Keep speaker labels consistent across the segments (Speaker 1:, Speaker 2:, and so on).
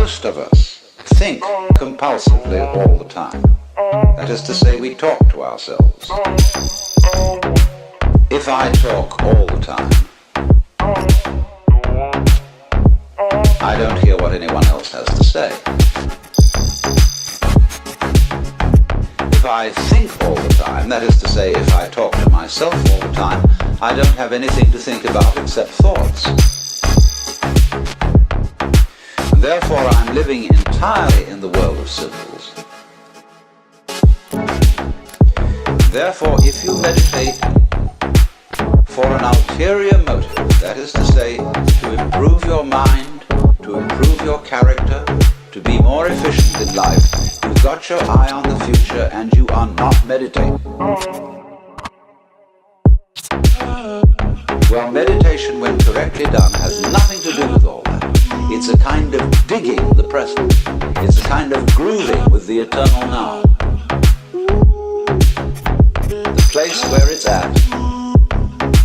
Speaker 1: Most of us think compulsively all the time. That is to say, we talk to ourselves. If I talk all the time, I don't hear what anyone else has to say. If I think all the time, that is to say, if I talk to myself all the time, I don't have anything to think about except thoughts. Therefore, I'm living entirely in the world of symbols. Therefore, if you meditate for an ulterior motive, that is to say, to improve your mind, to improve your character, to be more efficient in life, you've got your eye on the future and you are not meditating. Well, meditation, when correctly done, has nothing to do with all that. It's a kind of digging the present. It's a kind of grooving with the eternal now. The place where it's at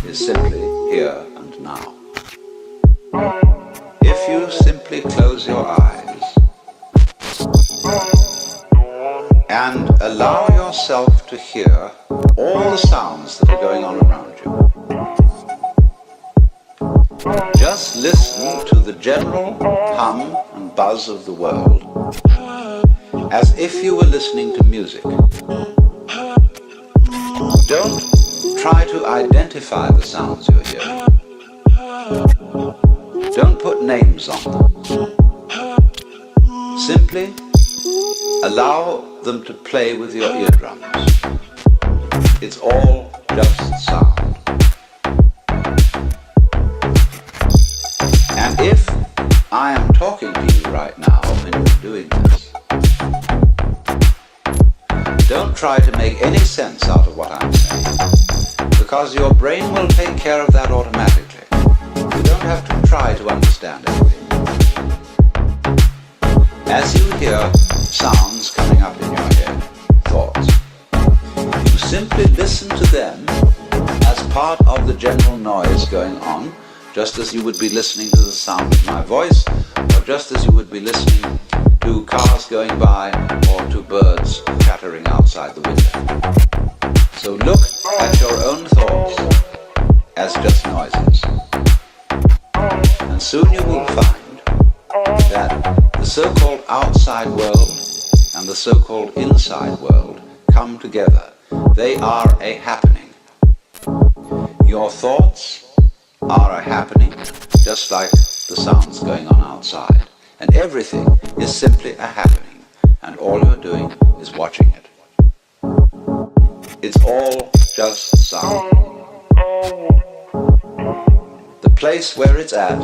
Speaker 1: is simply here and now. If you simply close your eyes and allow yourself to hear all the sounds that are going on around you, just listen to the general hum and buzz of the world as if you were listening to music. Don't try to identify the sounds you're hearing. Don't put names on them. Simply allow them to play with your eardrums. It's all just sound. And if I am talking to you right now when you're doing this, don't try to make any sense out of what I'm saying, because your brain will take care of that automatically. You don't have to try to understand everything. As you hear sounds coming up in your head, thoughts, you simply listen to them as part of the general noise going on, just as you would be listening to the sound of my voice, or just as you would be listening to cars going by or to birds chattering outside the window. So look at your own thoughts as just noises. And soon you will find that the so-called outside world and the so-called inside world come together. They are a happening. Your thoughts are a happening, just like the sounds going on outside. And everything is simply a happening, and all you're doing is watching it. It's all just sound. The place where it's at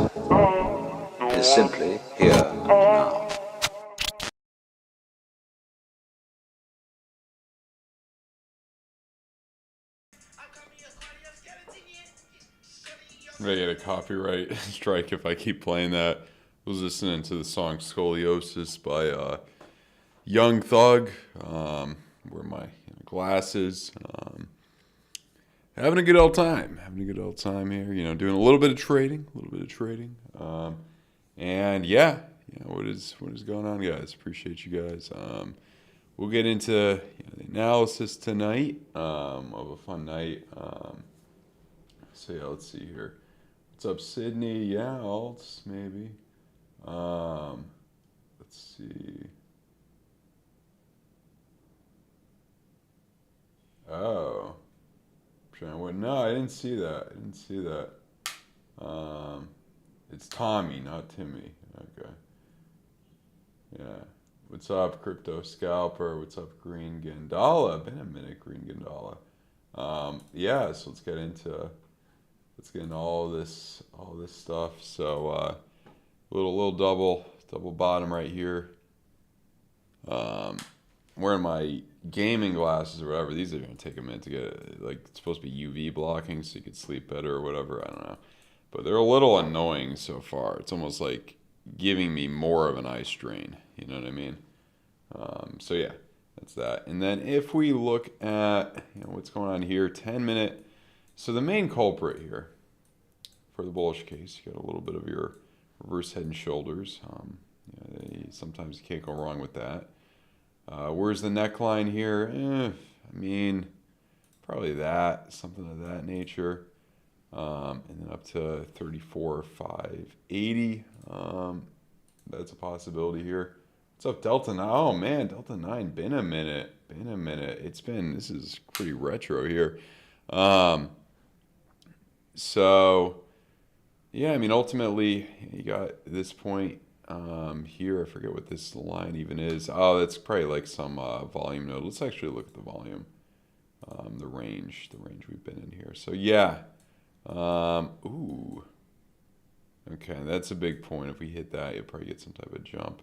Speaker 1: is simply here and now.
Speaker 2: I'm gonna get a copyright strike if I keep playing that. I was listening to the song Scoliosis by Young Thug. Wear my glasses. Having a good old time. Here. You know, doing a little bit of trading. And yeah, what is going on, guys? Appreciate you guys. We'll get into the analysis tonight of a fun night. So yeah, let's see here. What's up, Sydney? Yeah, alts maybe. Let's see. Oh, no, I didn't see that. It's Tommy, not Timmy. Okay. Yeah. What's up, Crypto Scalper? What's up, Green Gandala? Been a minute, Green Gandala. Yeah. So let's get into all this stuff. So little double bottom right here. Wearing my gaming glasses or whatever. These are gonna take a minute to get, like, it's supposed to be UV blocking so you could sleep better or whatever. I don't know, but they're a little annoying so far. It's almost like giving me more of an eye strain. You know what I mean? So yeah, that's that. And then if we look at what's going on here, 10-minute. So the main culprit here for the bullish case, you got a little bit of your reverse head and shoulders. Sometimes you can't go wrong with that. Where's the neckline here? I mean, probably that, something of that nature. And then up to 34,580. That's a possibility here. What's up, Delta 9? Oh man, Delta 9, been a minute. This is pretty retro here. So, yeah, I mean, ultimately, you got this point here. I forget what this line even is. Oh, that's probably like some volume node. Let's actually look at the volume, the range we've been in here. So, yeah. Ooh. Okay, that's a big point. If we hit that, you'll probably get some type of jump.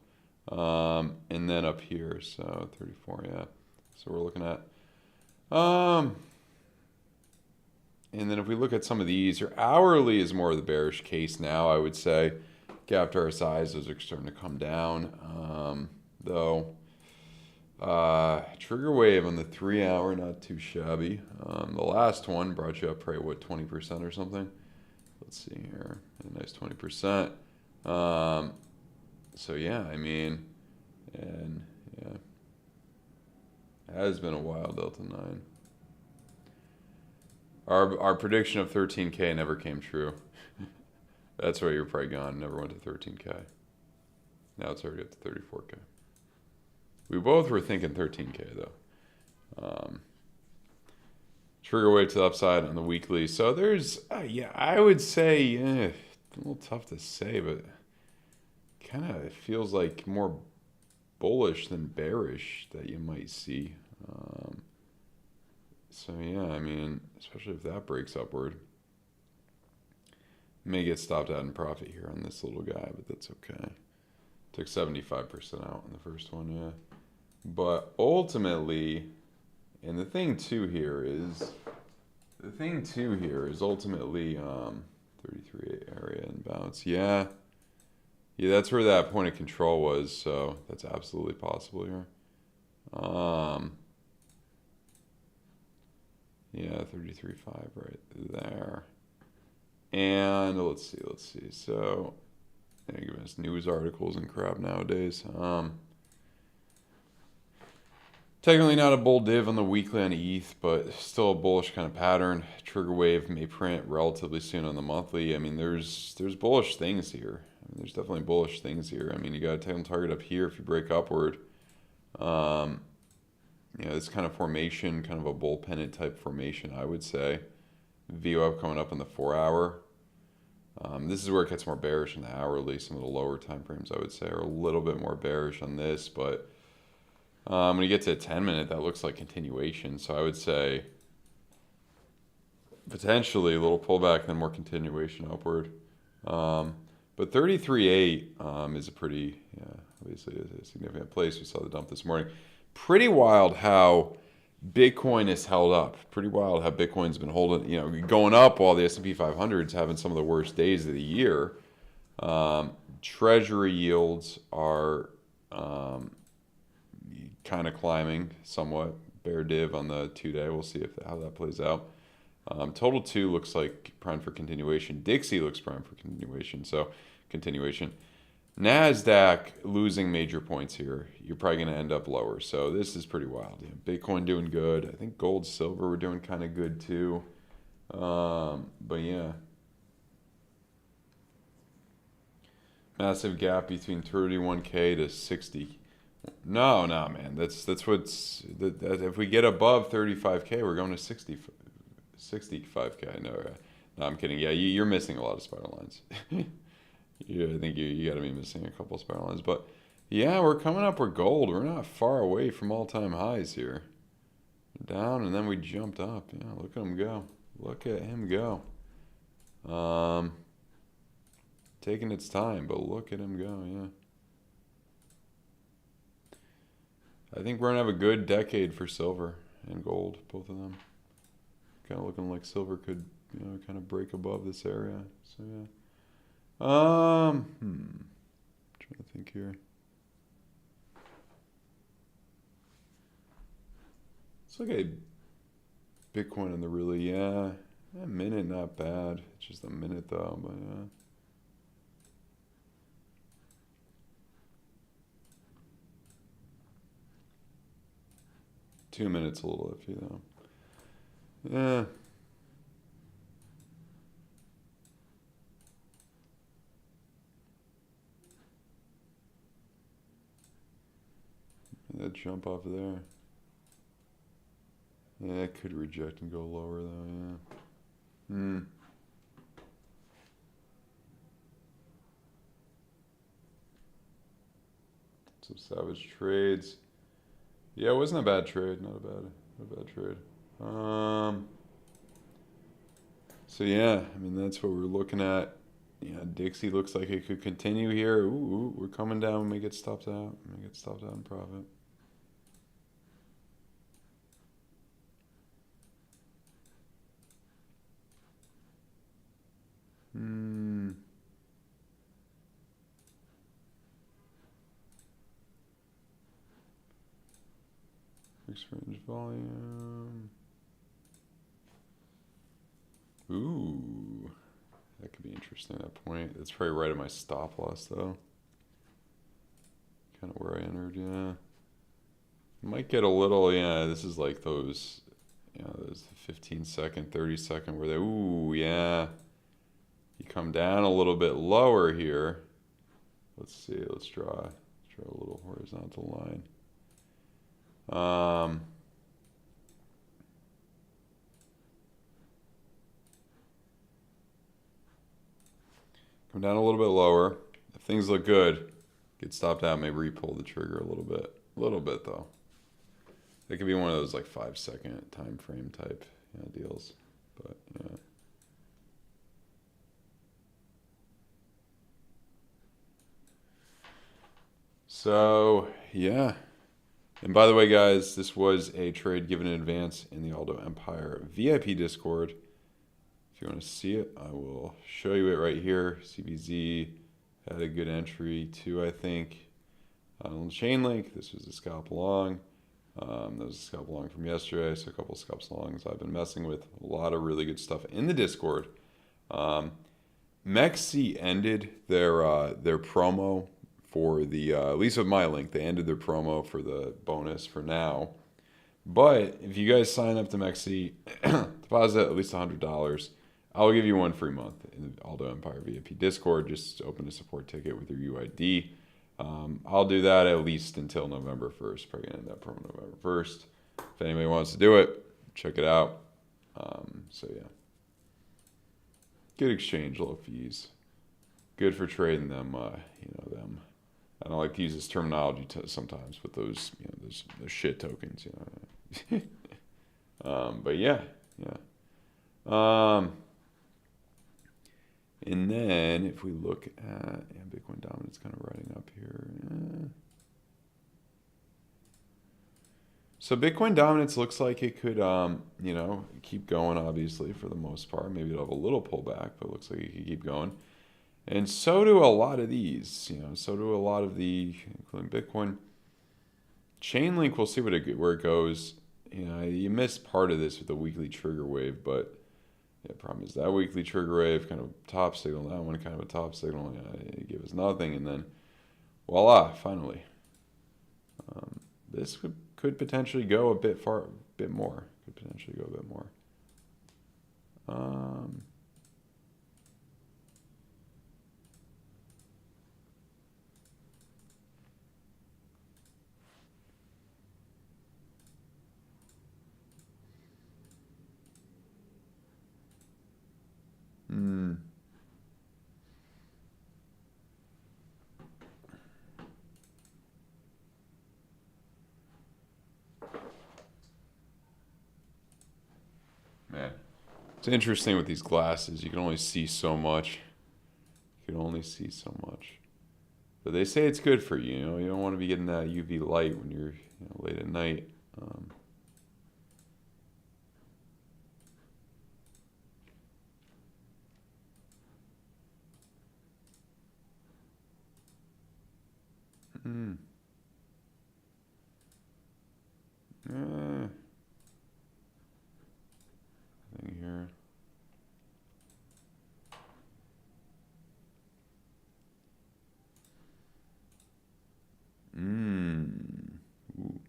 Speaker 2: And then up here, so 34, yeah. So we're looking at. And then if we look at some of these, your hourly is more of the bearish case now, I would say. Gap to RSIs, those are starting to come down. Though, trigger wave on the 3 hour, not too shabby. The last one brought you up probably, what, 20% or something? Let's see here, a nice 20%. So yeah, I mean, and yeah, it has been a while, Delta 9. Our prediction of 13K never came true. That's why you're probably gone. Never went to 13K. Now it's already up to 34K. We both were thinking 13K though. Trigger wave to the upside on the weekly. So there's, yeah, I would say, a little tough to say, but kind of feels like more bullish than bearish that you might see. So yeah, I mean, especially if that breaks upward. May get stopped out in profit here on this little guy, but that's okay. Took 75% out in the first one, yeah. But ultimately, and the thing too here is ultimately 33 area and bounce. Yeah, that's where that point of control was. So that's absolutely possible here. Yeah, 33.5 right there. And let's see. So, they're giving us news articles and crap nowadays. Technically not a bull div on the weekly on ETH, but still a bullish kind of pattern. Trigger wave may print relatively soon on the monthly. I mean, there's bullish things here. There's definitely bullish things here. I mean, you got a technical target up here if you break upward. This kind of formation, kind of a bull pennant type formation, I would say. VWAP coming up in the 4 hour. This is where it gets more bearish in the hourly. Some of the lower time frames, I would say, are a little bit more bearish on this. But when you get to a 10-minute, that looks like continuation. So I would say potentially a little pullback, then more continuation upward. But 33.8 is a pretty, obviously a significant place. We saw the dump this morning. Pretty wild how Bitcoin is held up. Pretty wild how Bitcoin's been holding, going up while the S&P 500 is having some of the worst days of the year. Treasury yields are kind of climbing somewhat. Bear div on the 2-day. We'll see how that plays out. Total 2 looks like prime for continuation. Dixie looks prime for continuation. So continuation. NASDAQ losing major points here. You're probably going to end up lower. So this is pretty wild. Yeah, Bitcoin doing good. I think gold, silver were doing kind of good too. But yeah. Massive gap between 31K to 60. No, man. That's what's... if we get above 35K, we're going to 65K. No, I'm kidding. Yeah, you're missing a lot of spiral lines. Yeah, I think you got to be missing a couple of spiral lines. But yeah, we're coming up with gold. We're not far away from all-time highs here. Down, and then we jumped up. Yeah, look at him go. Look at him go. Taking its time, but look at him go, yeah. I think we're going to have a good decade for silver and gold, both of them. Kind of looking like silver could, kind of break above this area. So, yeah. Trying to think here. Let's look at Bitcoin on the really, a minute, not bad. It's just a minute though, but yeah. 2 minutes a little iffy though. Yeah. That jump off there. Yeah, it could reject and go lower though, yeah. Some savage trades. Yeah, it wasn't a bad trade. Not a bad trade. So yeah, I mean that's what we're looking at. Yeah, Dixie looks like it could continue here. Ooh, we're coming down. We may get stopped out. We may get stopped out in profit. Fixed range volume. Ooh, that could be interesting at that point. That's probably right at my stop loss though. Kind of where I entered, yeah. Might get a little, yeah, this is like those, you know, those 15-second, 30-second where they, ooh, yeah. You come down a little bit lower here. Let's see, let's draw a little horizontal line. Come down a little bit lower. If things look good, get stopped out, maybe re-pull the trigger a little bit. A little bit though. It could be one of those like 5-second time frame type, you know, deals. But yeah. So yeah. And by the way, guys, this was a trade given in advance in the Aldo Empire VIP Discord. If you want to see it, I will show you it right here. CBZ had a good entry too, I think. On Chainlink, this was a scalp long. That was a scalp long from yesterday, so a couple of scalps longs I've been messing with. A lot of really good stuff in the Discord. MEXC ended their promo for the, at least with my link, they ended their promo for the bonus for now. But if you guys sign up to MEXC, deposit at least $100, I'll give you 1 free month in the Aldo Empire VIP Discord. Just open a support ticket with your UID. I'll do that at least until November 1st. Probably gonna end that promo November 1st. If anybody wants to do it, check it out. So yeah. Good exchange, low fees. Good for trading them, them. I don't like to use this terminology sometimes with those, those shit tokens, but yeah. And then if we look at Bitcoin dominance kind of riding up here. So Bitcoin dominance looks like it could, keep going, obviously, for the most part. Maybe it'll have a little pullback, but it looks like it could keep going. And so do a lot of these, so do a lot of the, including Bitcoin. Chainlink, we'll see where it goes. You missed part of this with the weekly trigger wave, but the problem is that weekly trigger wave, kind of top signal, that one kind of a top signal, it gave us nothing, and then voila, finally. This could potentially go a bit more. Could potentially go a bit more. Man, it's interesting with these glasses. You can only see so much. But they say it's good for you. You don't want to be getting that UV light when you're late at night. Thing here. Ooh.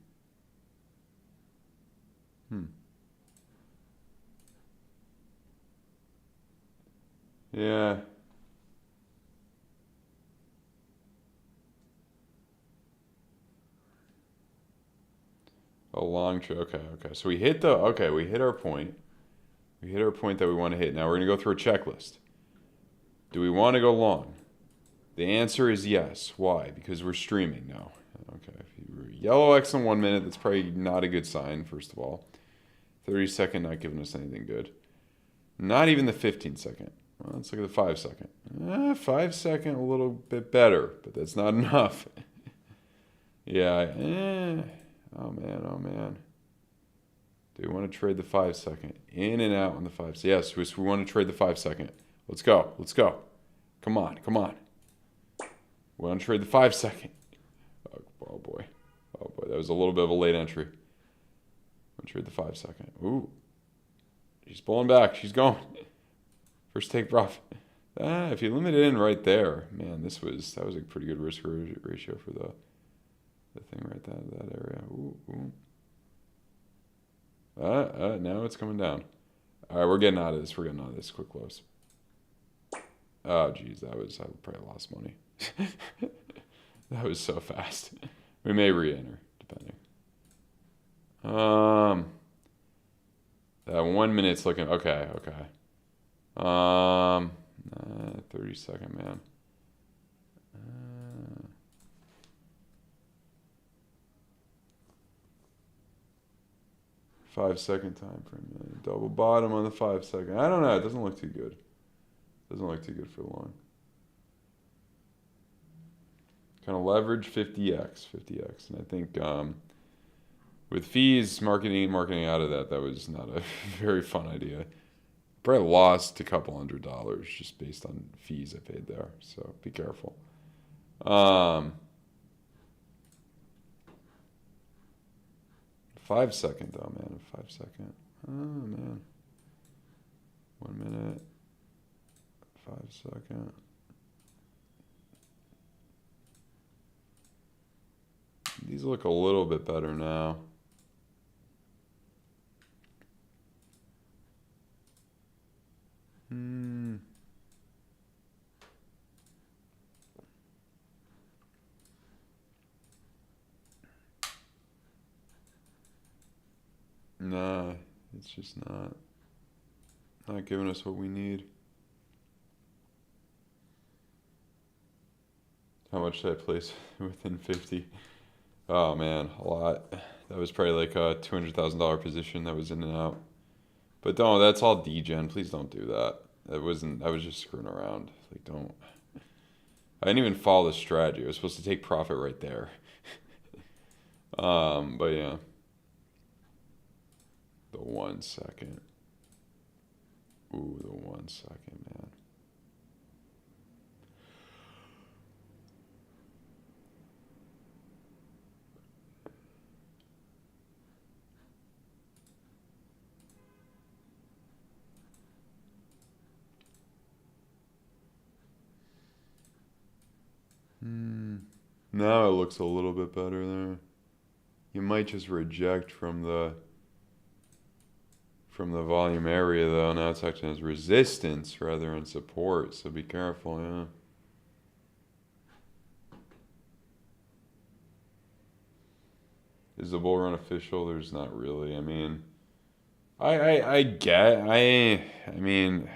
Speaker 2: Yeah. A long trade. Okay, okay. So we hit we hit our point. We hit our point that we want to hit. Now we're going to go through a checklist. Do we want to go long? The answer is yes. Why? Because we're streaming now. Okay. If you were yellow X in 1 minute, that's probably not a good sign, first of all. 30-second, not giving us anything good. Not even the 15-second. Well, let's look at the 5-second. 5-second, a little bit better, but that's not enough. Yeah. Oh, man. Oh, man. Do we want to trade the 5-second? In and out on the 5. So yes, we want to trade the 5-second. Let's go. Let's go. Come on. Come on. We want to trade the 5-second. Oh, boy. Oh, boy. That was a little bit of a late entry. We'll trade the 5-second. Ooh. She's pulling back. She's going. First take profit. If you limit it in right there, man, that was a pretty good risk ratio for the thing right there, that area. Ooh, ooh. Now it's coming down. All right, we're getting out of this. We're getting out of this. Quick close. Oh, geez, I probably lost money. That was so fast. We may re-enter, depending. That 1 minute's looking okay. 30-second, man. 5-second time frame, man. Double bottom on the 5-second. I don't know. It doesn't look too good. Doesn't look too good for long. Kind of leverage 50x, and I think with fees, marketing out of that was not a very fun idea. Probably lost a couple $100 just based on fees I paid there, so be careful. 5-second though, man. 5-second. Oh man. 1 minute. 5-second. These look a little bit better now. Nah, it's just not giving us what we need. How much did I place within 50? Oh man, a lot. That was probably like a $200,000 position that was in and out. But don't, that's all degen. Please don't do that. I was just screwing around. Like, don't. I didn't even follow the strategy. I was supposed to take profit right there. But yeah. The 1 second. Ooh, the 1 second, man. Now it looks a little bit better there. You might just reject from the volume area though. Now it's acting as resistance rather than support, so be careful, yeah. Is the bull run official? There's not really. I mean, I mean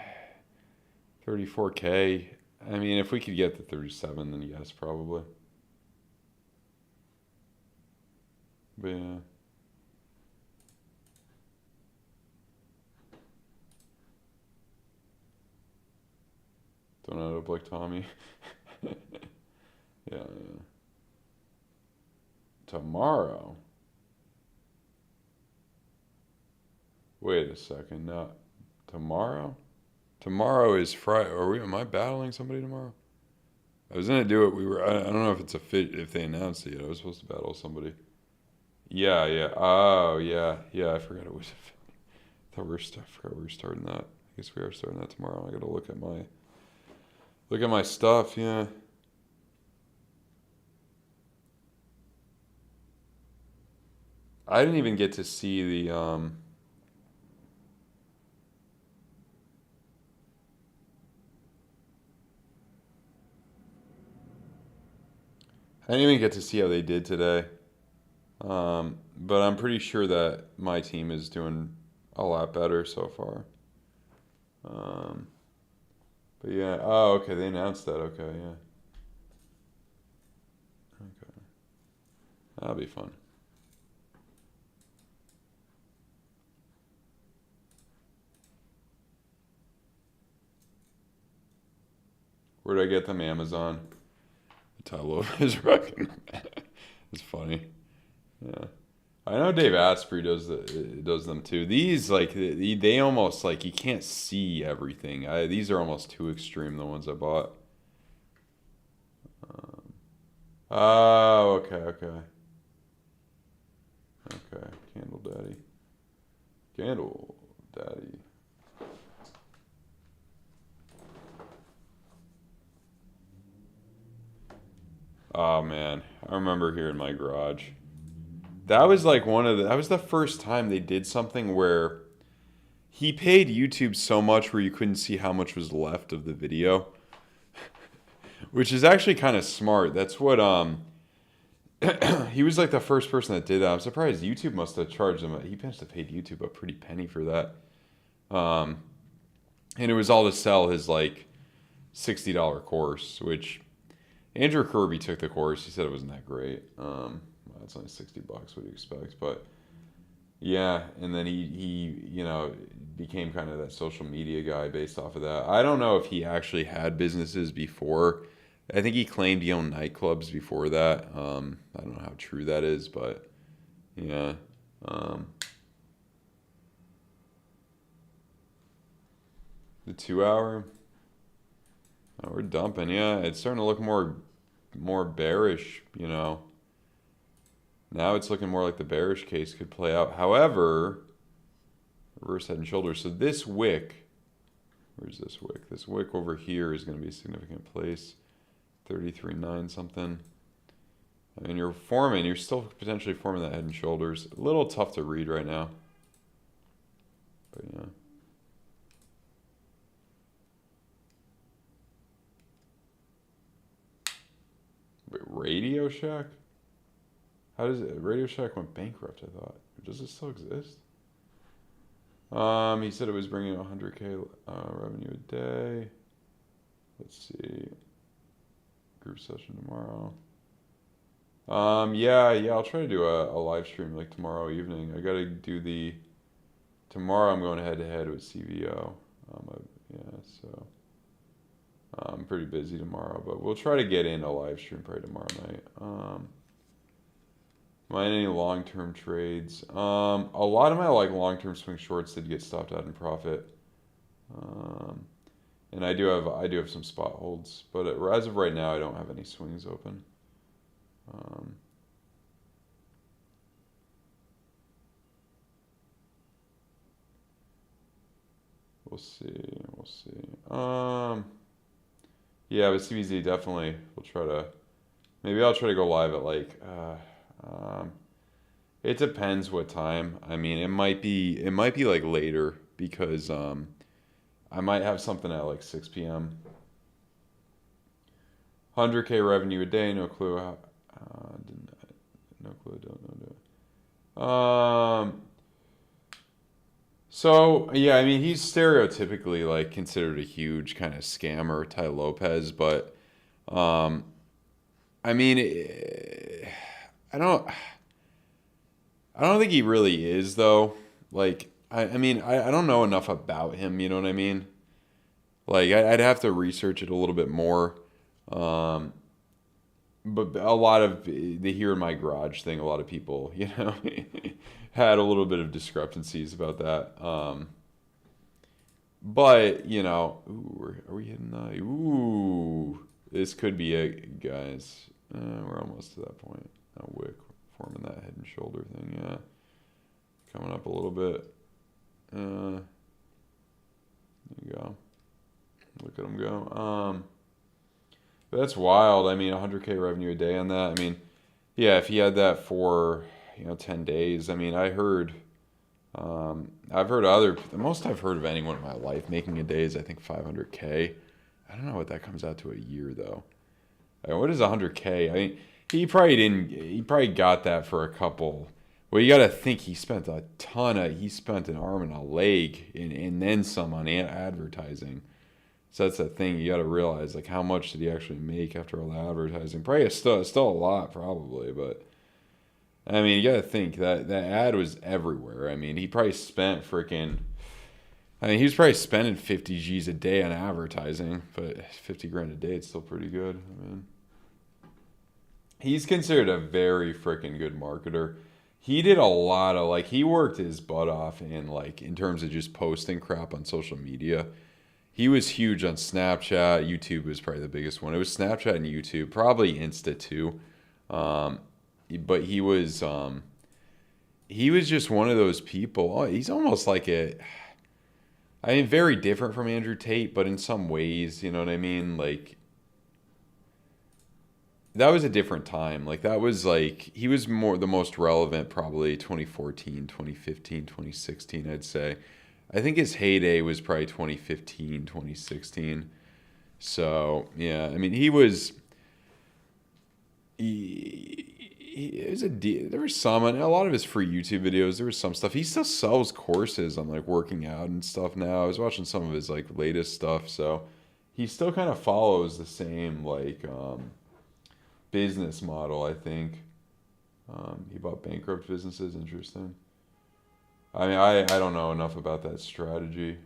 Speaker 2: 34K. I mean, if we could get to 37, then yes, probably. But yeah. Don't end up like Tommy. Yeah. Tomorrow. Wait a second. No. Tomorrow? Tomorrow is Friday. Am I battling somebody tomorrow? I was gonna do it. I don't know if it's if they announced it yet. I was supposed to battle somebody. Yeah. Oh, yeah. I forgot it was a fit. I forgot we were starting that. I guess we are starting that tomorrow. I gotta look at my stuff. Yeah. I didn't even get to see the. I didn't even get to see how they did today. But I'm pretty sure that my team is doing a lot better so far. But yeah, oh, okay, they announced that. Okay, yeah. Okay. That'll be fun. Where'd I get them? Amazon. The title is wrecking. It's funny. Yeah. I know Dave Asprey does them too. These like they almost like you can't see everything. These are almost too extreme. The ones I bought. Oh, okay. Candle Daddy. Oh man, I remember here in my garage. That was like that was the first time they did something where he paid YouTube so much where you couldn't see how much was left of the video, which is actually kind of smart. That's what he was like the first person that did that. I'm surprised YouTube must have charged him. He must have paid YouTube a pretty penny for that. And it was all to sell his like $60 course, which Andrew Kirby took the course. He said it wasn't that great. It's only $60. What do you expect? But yeah, and then he became kind of that social media guy based off of that. I don't know if he actually had businesses before. I think he claimed he owned nightclubs before that. I don't know how true that is, but yeah. The 2 hour. Oh, we're dumping. Yeah, it's starting to look more bearish, Now it's looking more like the bearish case could play out. However, reverse head and shoulders. So this wick, where's this wick? This wick over here is going to be a significant place. 33.9 something. I mean, you're still potentially forming that head and shoulders. A little tough to read right now. But yeah. Wait, Radio Shack? How does it? Radio Shack went bankrupt, I thought. Does it still exist? He said it was bringing 100K revenue a day. Let's see. Group session tomorrow. Yeah, I'll try to do a live stream like tomorrow evening. I gotta do tomorrow I'm going head to head with CVO. So I'm pretty busy tomorrow, but we'll try to get in a live stream probably tomorrow night. Am I in any long-term trades? A lot of my long-term swing shorts did get stopped out in profit. And I do have some spot holds, but as of right now, I don't have any swings open. We'll see. Yeah, but CBZ definitely. Maybe I'll try to go live at it depends what time. I mean, it might be like later because I might have something at like 6 p.m. 100K revenue a day, no clue how. No clue, don't know. So yeah, I mean, he's stereotypically like considered a huge kind of scammer, Tai Lopez, but I mean, I don't think he really is though. Like, I mean, I don't know enough about him. You know what I mean? Like, I'd have to research it a little bit more. But a lot of the here in my garage thing, a lot of people, had a little bit of discrepancies about that. But, ooh, are we hitting that? Ooh, this could be it, guys. We're almost to that point. Wick forming that head and shoulder thing, yeah. Coming up a little bit. There you go. Look at him go. But that's wild. I mean, 100K revenue a day on that. I mean, yeah, if he had that for 10 days. I mean, I've heard the most I've heard of anyone in my life making a day is I think 500K. I don't know what that comes out to a year though. What is 100K? I mean, He probably didn't. He probably got that for a couple. Well, you got to think he spent a ton of. He spent an arm and a leg, and then some on advertising. So that's the thing. You got to realize, like, how much did he actually make after all the advertising? Probably still a lot, probably. But I mean, you got to think that ad was everywhere. I mean, he probably spent freaking. I mean, he was probably spending 50 G's a day on advertising, but 50 grand a day, it's still pretty good. I mean, he's considered a very freaking good marketer. He did a lot of, like, he worked his butt off in terms of just posting crap on social media. He was huge on Snapchat. YouTube was probably the biggest one. It was Snapchat and YouTube, probably Insta too. But he was just one of those people. Oh, he's almost like very different from Andrew Tate, but in some ways, you know what I mean? Like, that was a different time. Like, that was like, he was the most relevant probably 2014, 2015, 2016, I'd say. I think his heyday was probably 2015, 2016. So, yeah, I mean, there was some, and a lot of his free YouTube videos, there was some stuff. He still sells courses on, like, working out and stuff now. I was watching some of his, like, latest stuff, so he still kind of follows the same, like, business model, I think. He bought bankrupt businesses. Interesting. I mean, I don't know enough about that strategy.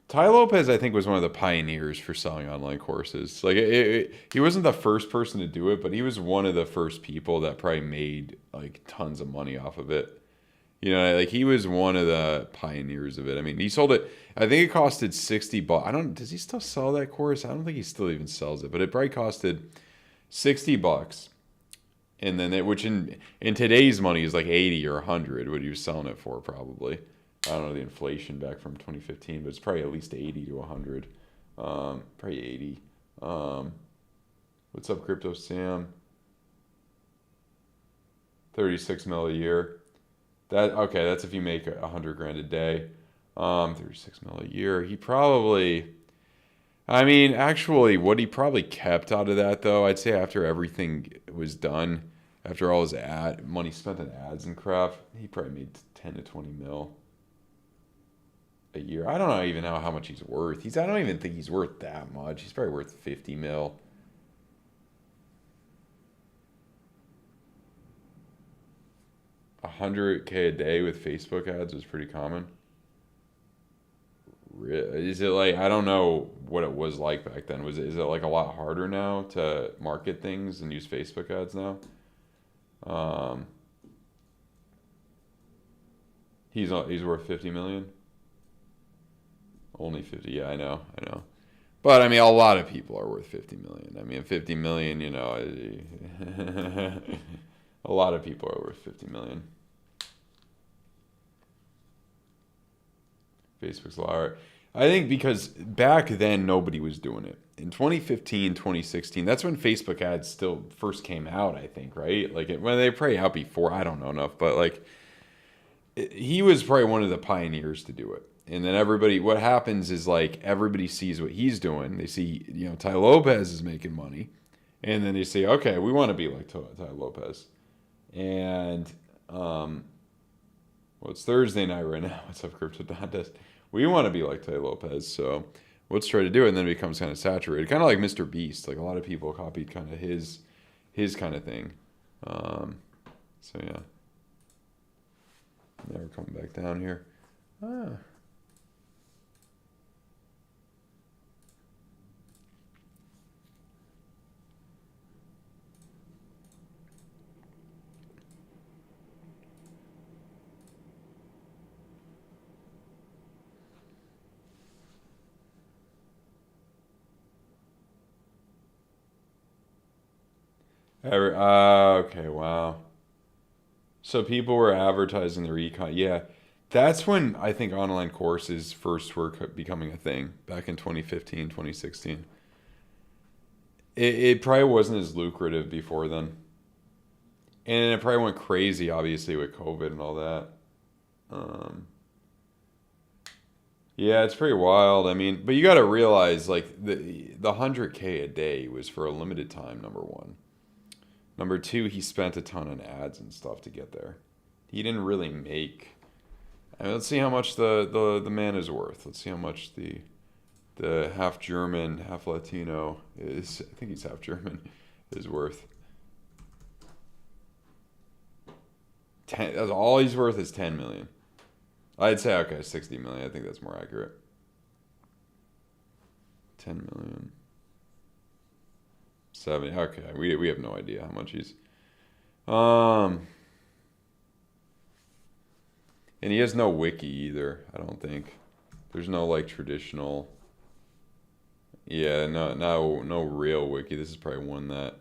Speaker 2: Ty Lopez, I think, was one of the pioneers for selling online courses. Like, he wasn't the first person to do it, but he was one of the first people that probably made, like, tons of money off of it. You know, like, he was one of the pioneers of it. I mean, he sold it. I think it costed $60. Does he still sell that course? I don't think he still even sells it, but it probably costed $60. And then which in today's money is like 80 or 100, what he was selling it for, probably. I don't know the inflation back from 2015, but it's probably at least 80 to 100. Probably 80. What's up, Crypto Sam? 36 mil a year. That's if you make 100 grand a day. 36 mil a year. He probably, I mean, actually, what he probably kept out of that, though, I'd say after everything was done, after all his money spent on ads and crap, he probably made 10 to 20 mil a year. I don't know even know how much he's worth. I don't even think he's worth that much. He's probably worth 50 mil. $100K a day with Facebook ads was pretty common. Is it like, I don't know what it was like back then. Is it like a lot harder now to market things and use Facebook ads now? He's worth 50 million. Only 50. Yeah, I know. But I mean, a lot of people are worth 50 million. I mean, 50 million, you know, a lot of people are worth 50 million. Facebook's a lot. I think because back then nobody was doing it. In 2015, 2016, that's when Facebook ads still first came out, I think, right? Like, when they probably out before, I don't know enough, but like, he was probably one of the pioneers to do it. And then what happens is, like, everybody sees what he's doing. They see, you know, Ty Lopez is making money. And then they say, okay, we want to be like Ty Lopez. And, well, it's Thursday night right now. What's up, Crypto Contest? We want to be like Ty Lopez, so let's try to do it. And then it becomes kind of saturated. Kind of like Mr. Beast. Like, a lot of people copied kind of his kind of thing. So, yeah. Now we're coming back down here. Okay, wow. So people were advertising their econ. Yeah, that's when I think online courses first were becoming a thing, back in 2015, 2016. It probably wasn't as lucrative before then. And it probably went crazy, obviously, with COVID and all that. Yeah, it's pretty wild. I mean, but you got to realize like the 100K a day was for a limited time, number one. Number two, he spent a ton on ads and stuff to get there. He didn't really make. I mean, let's see how much the man is worth. Let's see how much the half German, half Latino is. I think he's half German. Is worth. That's all he's worth is 10 million. I'd say okay, 60 million. I think that's more accurate. 10 million. 70. Okay, we have no idea how much he's. And he has no wiki either. I don't think. There's no like traditional. Yeah, no real wiki. This is probably one that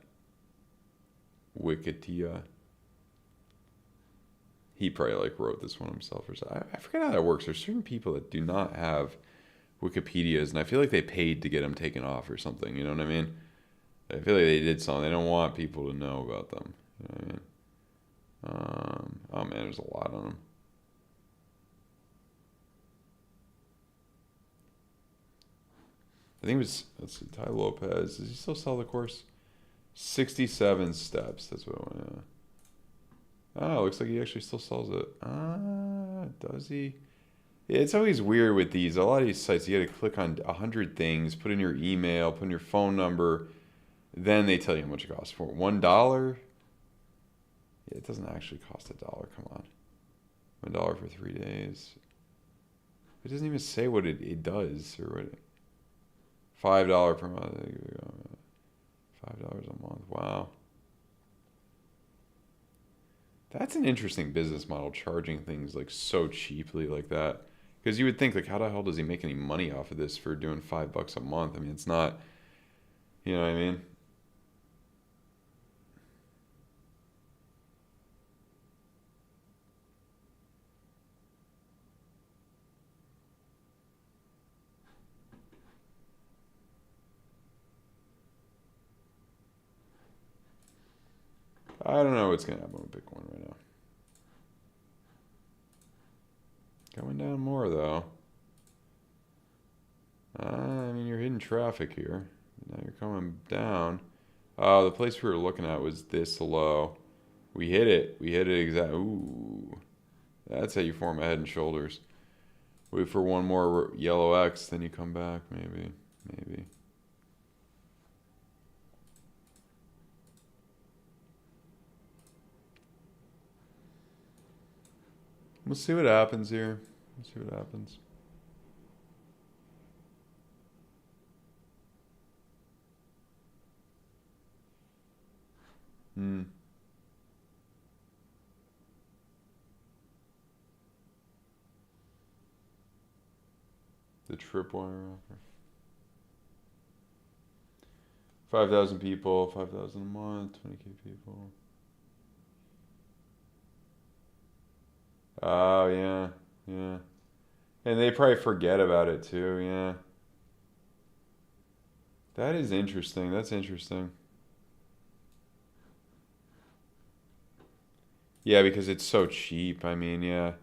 Speaker 2: Wikitia. He probably like wrote this one himself or something. I forget how that works. There's certain people that do not have Wikipedias, and I feel like they paid to get them taken off or something. You know what I mean? I feel like they did something. They don't want people to know about them. You know what I mean? Oh man, there's a lot on them. I think it was, let's see, Ty Lopez. Does he still sell the course? 67 steps. That's what I want to. Oh, it looks like he actually still sells it. Does he? Yeah, it's always weird with these. A lot of these sites, you got to click on 100 things, put in your email, put in your phone number, then they tell you how much it costs for. $1? Yeah, it doesn't actually cost $1. Come on. $1 for 3 days. It doesn't even say what it does or what. $5 per month. $5 a month. Wow. That's an interesting business model, charging things like so cheaply like that. Because you would think, like, how the hell does he make any money off of this for doing $5 a month? I mean, it's not, you know what I mean? I don't know what's going to happen with Bitcoin right now. Going down more, though. I mean, you're hitting traffic here. Now you're coming down. The place we were looking at was this low. We hit it. We hit it exactly. Ooh. That's how you form a head and shoulders. Wait for one more yellow X, then you come back, maybe. Maybe. We'll see what happens here. We'll see what happens. The tripwire offer. 5,000 people, 5,000 a month, 20K people. Oh, yeah. Yeah. And they probably forget about it too, yeah. That is interesting. That's interesting. Yeah, because it's so cheap. I mean, yeah.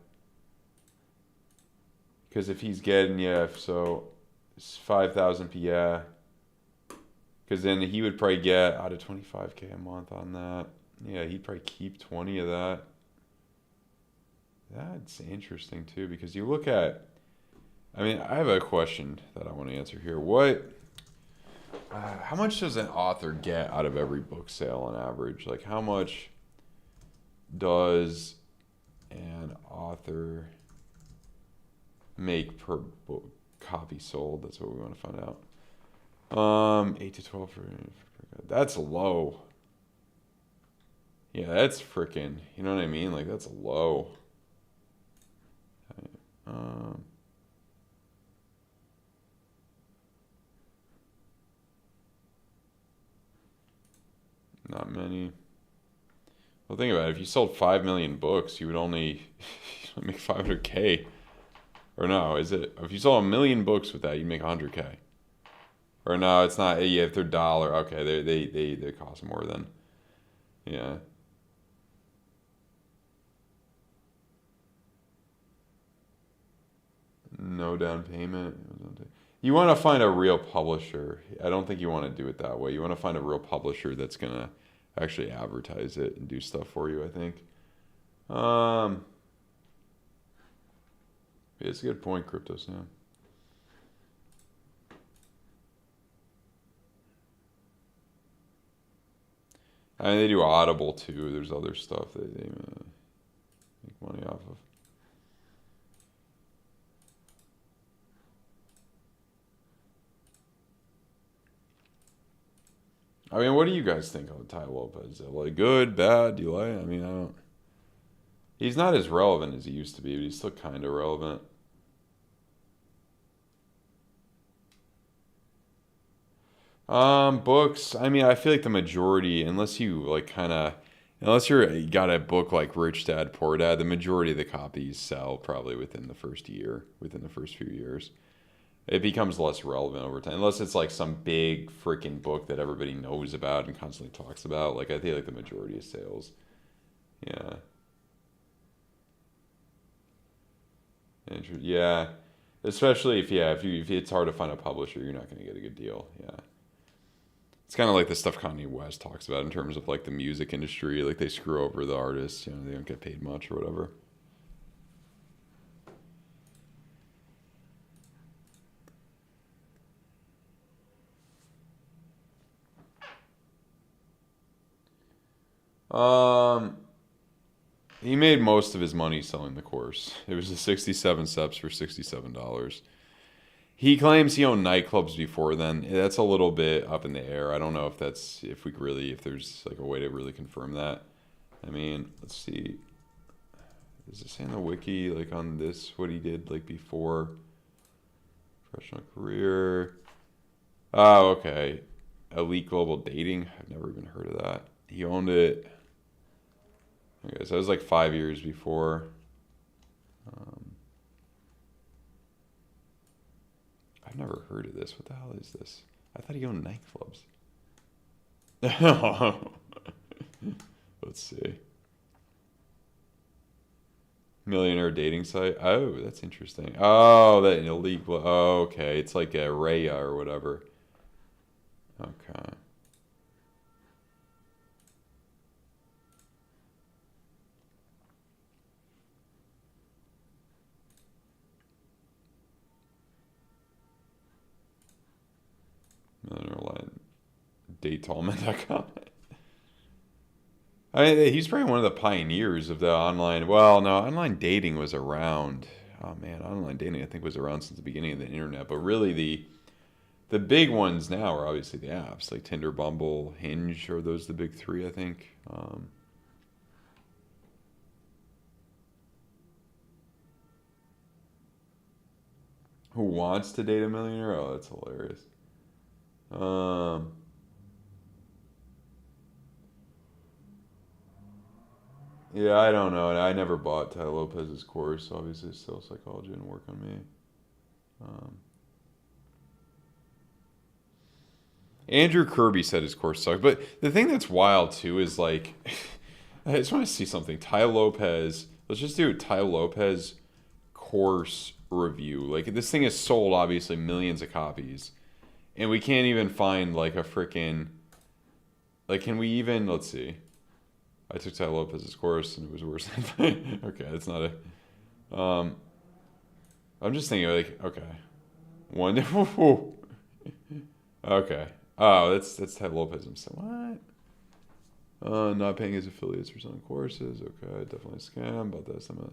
Speaker 2: Because if he's getting, yeah, so 5,000, yeah. Because then he would probably get out of 25K a month on that. Yeah, he'd probably keep 20 of that. That's interesting too, because you look at, I mean, I have a question that I want to answer here. How much does an author get out of every book sale on average? Like, how much does an author make per book copy sold? That's what we want to find out. 8 to 12 for that's low. Yeah, that's freaking, you know what I mean? Like, that's low. Not many. Well, think about it. If you sold 5 million books, you would only make 500K. Or no, is it? If you sold 1 million books with that, you'd make 100K. Or no, it's not. Yeah, if they're dollar, okay, they cost more than. Yeah. No no down payment. You want to find a real publisher. I don't think you want to do it that way. You want to find a real publisher that's going to actually advertise it and do stuff for you, I think. Yeah, it's a good point, Crypto Sam. I mean, they do Audible too. There's other stuff they make money off of. I mean, what do you guys think of Ty Lopez? Like, good, bad? Do you like it? I mean, I don't. He's not as relevant as he used to be, but he's still kind of relevant. Books. I mean, I feel like the majority, unless you like unless you got a book like Rich Dad Poor Dad, the majority of the copies sell probably within the first year, within the first few years. It becomes less relevant over time, unless it's like some big freaking book that everybody knows about and constantly talks about. Like I think like the majority of sales, yeah, yeah. Especially if it's hard to find a publisher, you're not going to get a good deal. Yeah. It's kind of like the stuff Kanye West talks about in terms of like the music industry. Like they screw over the artists, you know, they don't get paid much or whatever. He made most of his money selling the course. It was the 67 steps for $67. He claims he owned nightclubs before then. That's a little bit up in the air. I don't know if there's like a way to really confirm that. I mean, let's see. Does it say on the wiki, like on this, what he did like before? Professional career. Oh, okay. Elite Global Dating. I've never even heard of that. He owned it. Okay, so that was like 5 years before. I've never heard of this. What the hell is this? I thought he owned nightclubs. Let's see. Millionaire dating site. Oh, that's interesting. Oh, that illegal. Oh, okay. It's like a Raya or whatever. Okay. Dateallman.com. I mean, he's probably one of the pioneers of the online. Well, no, online dating was around. Oh man, online dating I think was around since the beginning of the internet. But really, the big ones now are obviously the apps like Tinder, Bumble, Hinge. Are those the big three? I think. Who wants to date a millionaire? Oh, that's hilarious. Yeah, I don't know. I never bought Ty Lopez's course. So obviously, still psychology didn't work on me. Andrew Kirby said his course sucked, but the thing that's wild too is like, I just want to see something. Ty Lopez. Let's just do a Ty Lopez course review. Like this thing has sold obviously millions of copies, and we can't even find like a freaking. Like, can we even? Let's see. I took Ty Lopez's course and it was worse than okay, it's not a I'm just thinking like, okay. One okay. Oh, that's Ty Lopez. I'm saying what? Not paying his affiliates for selling courses. Okay, definitely a scam. About that some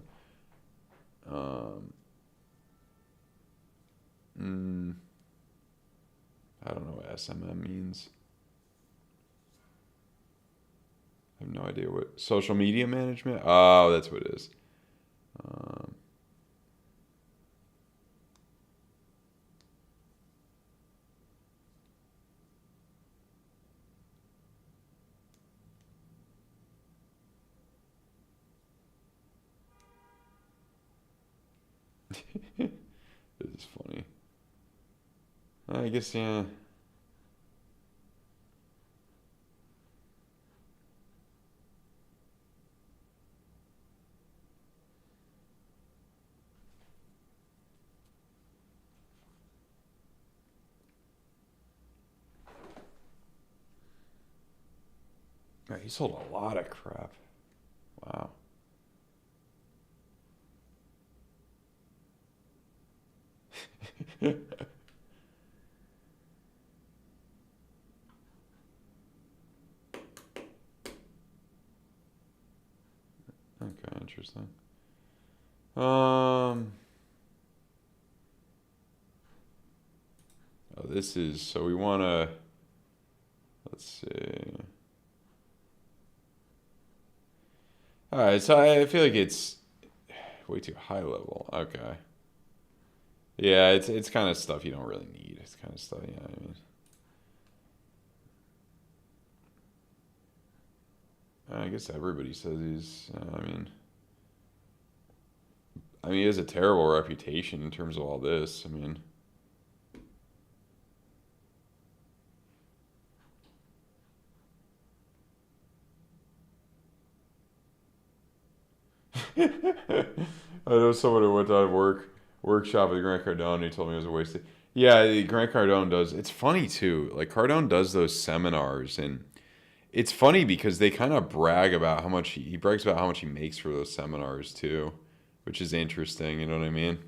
Speaker 2: I don't know what SMM means. I have no idea what social media management. Oh, that's what it is. This is funny. I guess yeah. Yeah, he sold a lot of crap. Wow. Okay, interesting. Oh, this is, so we want to, let's see. All right, so I feel like it's way too high level. Okay. Yeah, it's kind of stuff you don't really need. It's kind of stuff, yeah, I mean. I guess everybody says he's, he has a terrible reputation in terms of all this. I mean, I know someone who went on workshop with Grant Cardone. He told me it was a waste of, yeah, Grant Cardone does. It's funny too. Like Cardone does those seminars, and it's funny because they kind of brag about how much he brags about how much he makes for those seminars too, which is interesting. You know what I mean?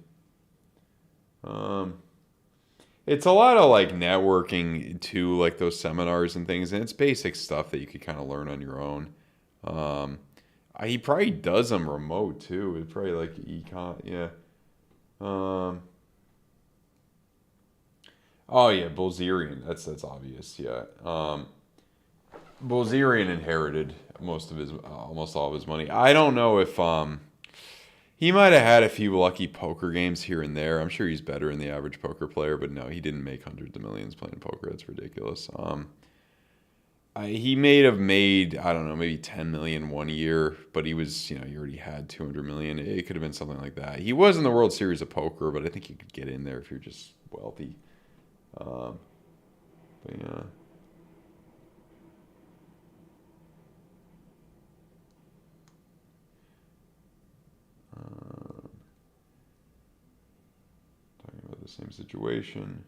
Speaker 2: Um, it's a lot of like networking too, like those seminars and things, and it's basic stuff that you could kind of learn on your own. Um, he probably does them remote too. It's probably like econ, yeah. Um, oh yeah, Bulzerian. That's obvious. Yeah. Bulzerian inherited almost all of his money. I don't know if he might have had a few lucky poker games here and there. I'm sure he's better than the average poker player, but no, he didn't make hundreds of millions playing poker. That's ridiculous. He may have made, I don't know, maybe 10 million one year, but he was, he already had 200 million. It could have been something like that. He was in the World Series of Poker, but I think you could get in there if you're just wealthy. Um, but yeah. Um, talking about the same situation.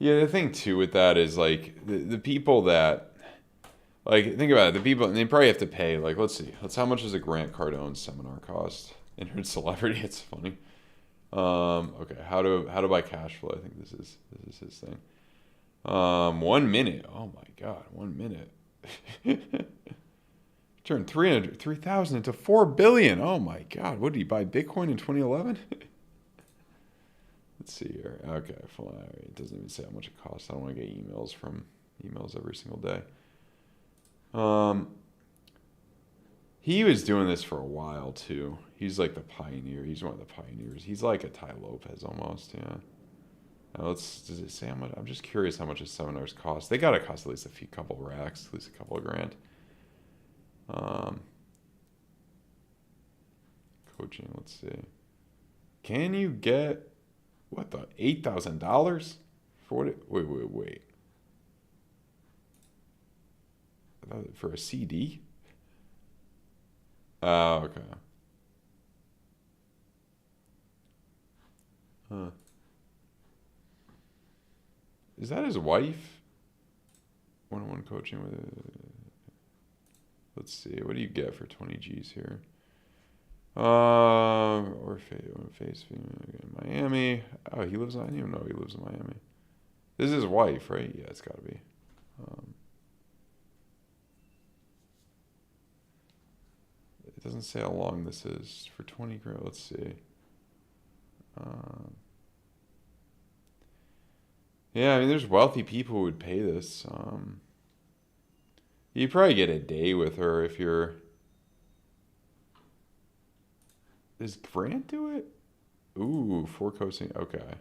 Speaker 2: Yeah, the thing too with that is like the people that like think about it, the people and they probably have to pay like let's see, how much does a Grant Cardone seminar cost? Entered celebrity, it's funny. Okay, how to buy cash flow. I think this is his thing. 1 minute. Oh my God, 1 minute. Turned 3,000 into 4 billion. Oh my God, what did he buy Bitcoin in 2011? Let's see here. Okay, fine. It doesn't even say how much it costs. I don't want to get emails every single day. He was doing this for a while too. He's like the pioneer. He's one of the pioneers. He's like a Ty Lopez almost. Yeah. Now does it say how much? I'm just curious how much his seminars cost. They gotta cost at least a couple racks, at least a couple of grand. Um, coaching. Let's see. Can you get what the $8,000 for what? Wait. For a CD? Oh, okay. Huh. Is that his wife? One-on-one coaching with. Let's see. What do you get for 20 G's here? Or face in Miami. Oh, he lives. I didn't even know he lives in Miami. This is his wife, right? Yeah, it's got to be. It doesn't say how long this is for 20 grand. Let's see. Yeah, I mean, there's wealthy people who would pay this. You probably get a day with her if you're. Does Grant do it? Ooh, for coaching. Okay.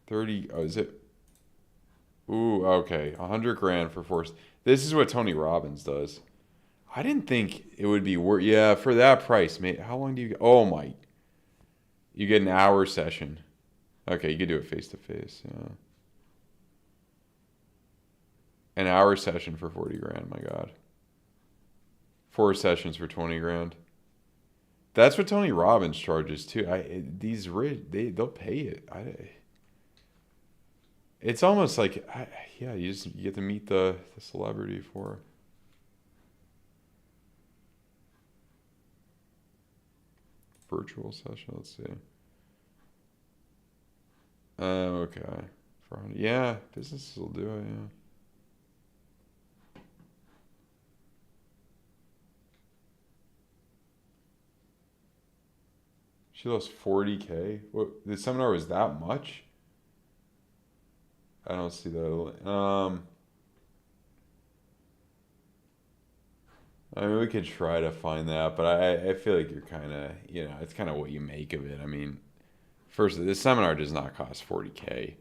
Speaker 2: 30. Oh, is it? Ooh, okay. 100 grand for force. This is what Tony Robbins does. I didn't think it would be worth. Yeah, for that price, mate. How long do you get? Oh my. You get an hour session. Okay, you could do it face to face. Yeah. An hour session for 40 grand. My God. 4 sessions for 20 grand. That's what Tony Robbins charges too. These rich, they'll pay it. It's almost like, yeah, you get to meet the celebrity for virtual session. Let's see. Okay. Yeah, businesses will do it. Yeah. She lost 40K. What, the seminar was that much? I don't see that. I mean, we could try to find that, but I feel like you're kind of, it's kind of what you make of it. I mean, first, this seminar does not cost 40K.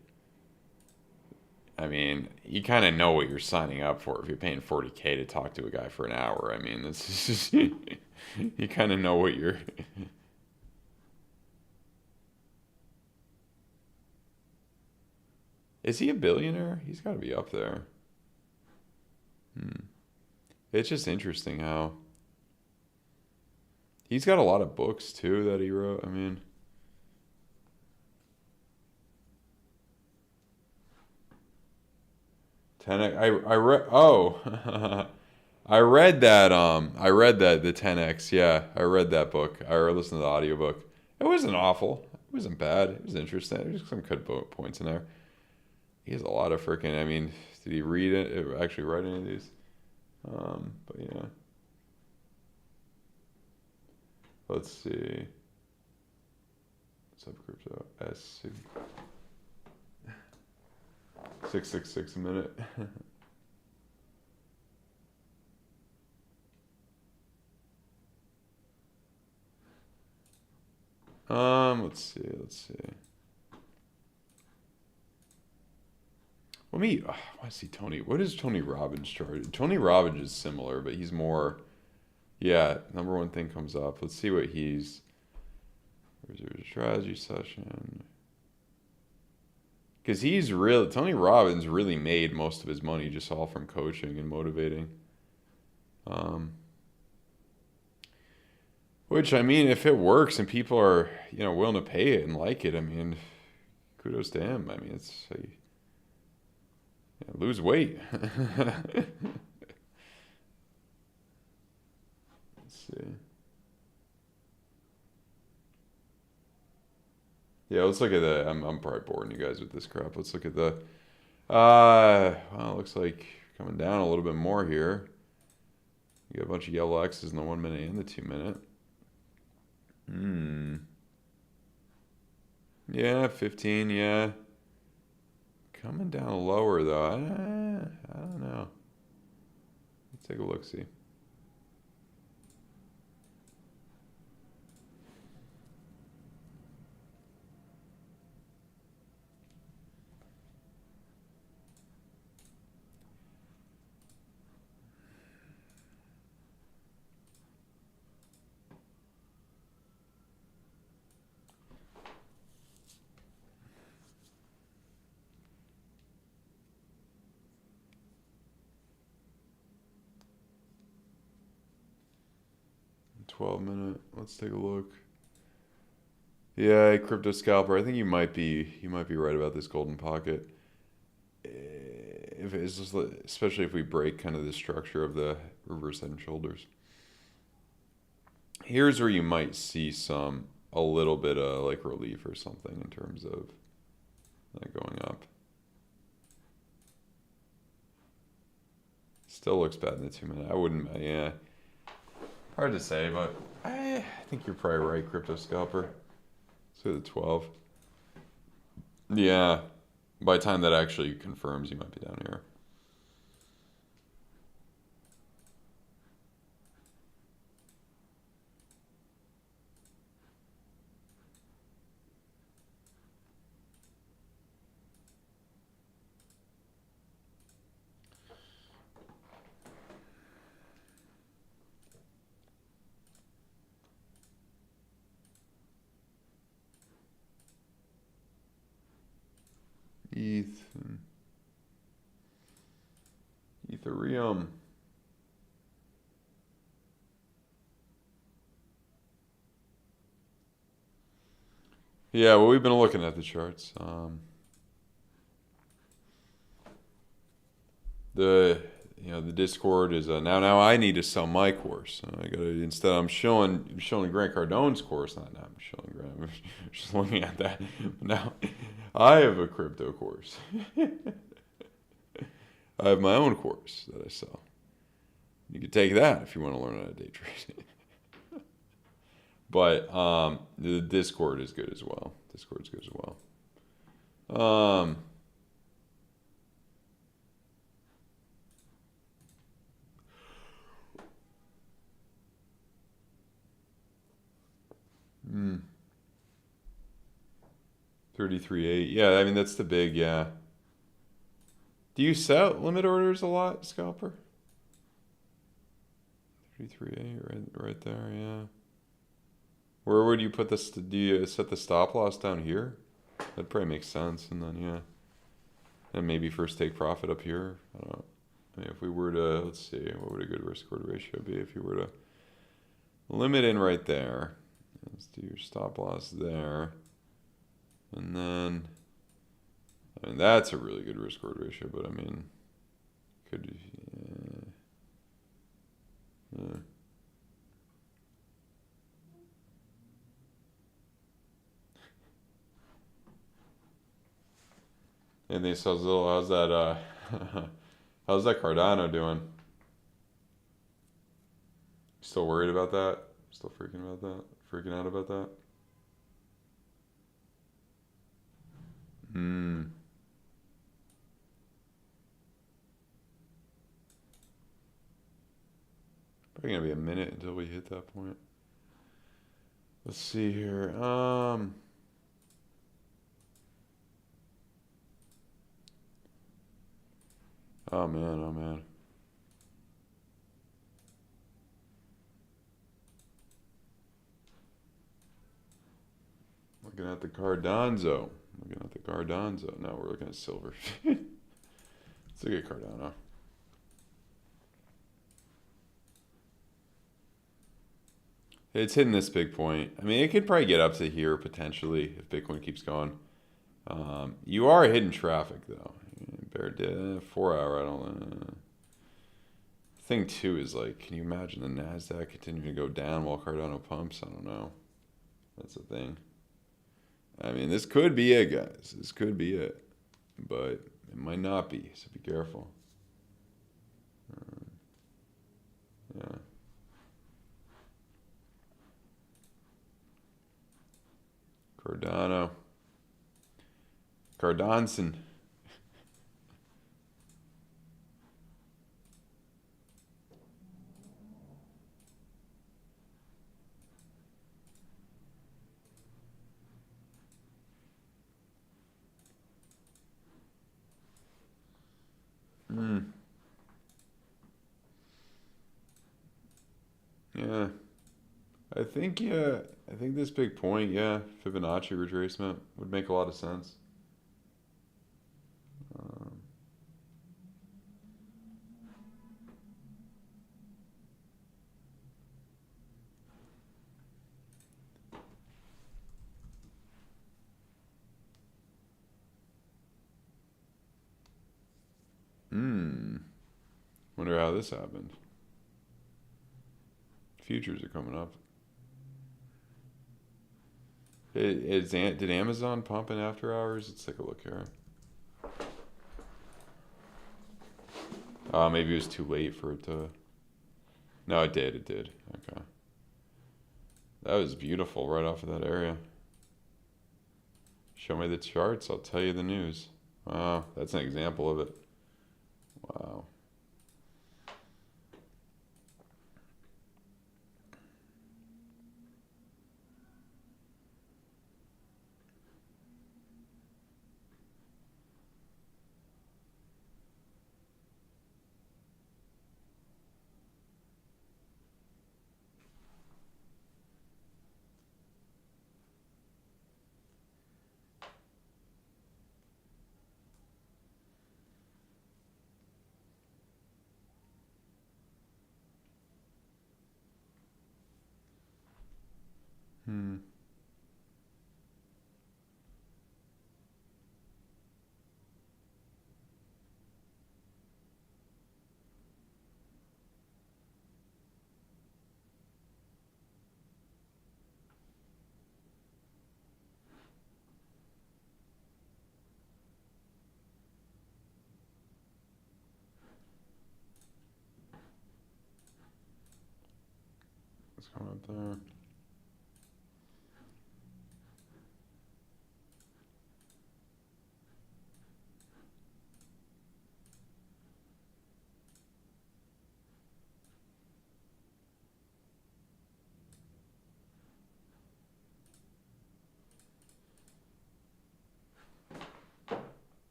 Speaker 2: I mean, you kind of know what you're signing up for if you're paying 40K to talk to a guy for an hour. I mean, this is just, you kind of know what you're. Is he a billionaire? He's got to be up there. It's just interesting how he's got a lot of books too that he wrote. I mean, 10x. I read. Oh, I read that the 10x. Yeah, I read that book. I listened to the audiobook. It wasn't awful. It wasn't bad. It was interesting. There's some good points in there. He has a lot of freaking. I mean, did he read it? Actually, write any of these? But yeah. Let's see. What's up, crypto? S666 a minute. Let's see. I want to see Tony. What is Tony Robbins charge? Tony Robbins is similar, but he's more. Yeah, number one thing comes up. Let's see what he's. Reserve strategy session. Because Tony Robbins really made most of his money just all from coaching and motivating. Which, I mean, if it works and people are, willing to pay it and like it, I mean, kudos to him. I mean, it's. Lose weight. Let's see. Yeah, let's look at the. I'm probably boring you guys with this crap. Let's look at the. Well, it looks like coming down a little bit more here. You got a bunch of yellow X's in the 1 minute and the 2 minute. Yeah, 15. Yeah. Coming down lower though. I don't know. Let's take a look. See. $12 minute. Let's take a look. Yeah, crypto scalper. I think you might be right about this golden pocket. If it's just, especially if we break kind of the structure of the reverse head and shoulders. Here's where you might see a little bit of like relief or something in terms of like going up. Still looks bad in the 2 minute. I wouldn't. Yeah. Hard to say, but I think you're probably right, crypto scalper. Let's go to the 12. Yeah. By the time that actually confirms, you might be down here. Ethereum. Yeah, well, we've been looking at the charts. The the Discord is now I need to sell my course. I gotta instead I'm showing Grant Cardone's course. Not now I'm showing Grant. I'm just looking at that. Now I have a crypto course. I have my own course that I sell. You can take that if you want to learn how to day trade. But the Discord is good as well. Discord's good as well. 33.8. Yeah, I mean that's the big, yeah. Do you set limit orders a lot, scalper? 33.8 right there, yeah. Where would you put this? Do you set the stop loss down here? That probably makes sense. And then, yeah. And maybe first take profit up here. I don't know. I mean, if we were to, let's see, what would a good risk reward ratio be if you were to limit in right there? Let's do your stop loss there. And then, I mean, that's a really good risk reward ratio, but I mean, could you, yeah. Anything so little? How's that? How's that Cardano doing? Still worried about that? Still freaking about that? Freaking out about that? Hmm. Probably gonna be a minute until we hit that point. Let's see here. Oh man. Oh man. Looking at the Cardonzo. Looking at the Cardonzo. No, we're looking at silver. Let's look at Cardano. It's hitting this big point. I mean, it could probably get up to here potentially if Bitcoin keeps going. You are hitting traffic though. Bear 4 hour. I don't. Thing too is like, can you imagine the Nasdaq continuing to go down while Cardano pumps? I don't know. That's the thing. I mean, this could be it, guys. This could be it, but it might not be. So be careful. Yeah. Cardano. Cardonson. Yeah. I think this big point, yeah, Fibonacci retracement would make a lot of sense. Um, hmm. Wonder how this happened. Futures are coming up. Did Amazon pump in after hours? Let's take a look here. Maybe it was too late for it to. No, it did. It did. Okay. That was beautiful right off of that area. Show me the charts. I'll tell you the news. Wow, that's an example of it. Wow. Hmm. Let's come up there.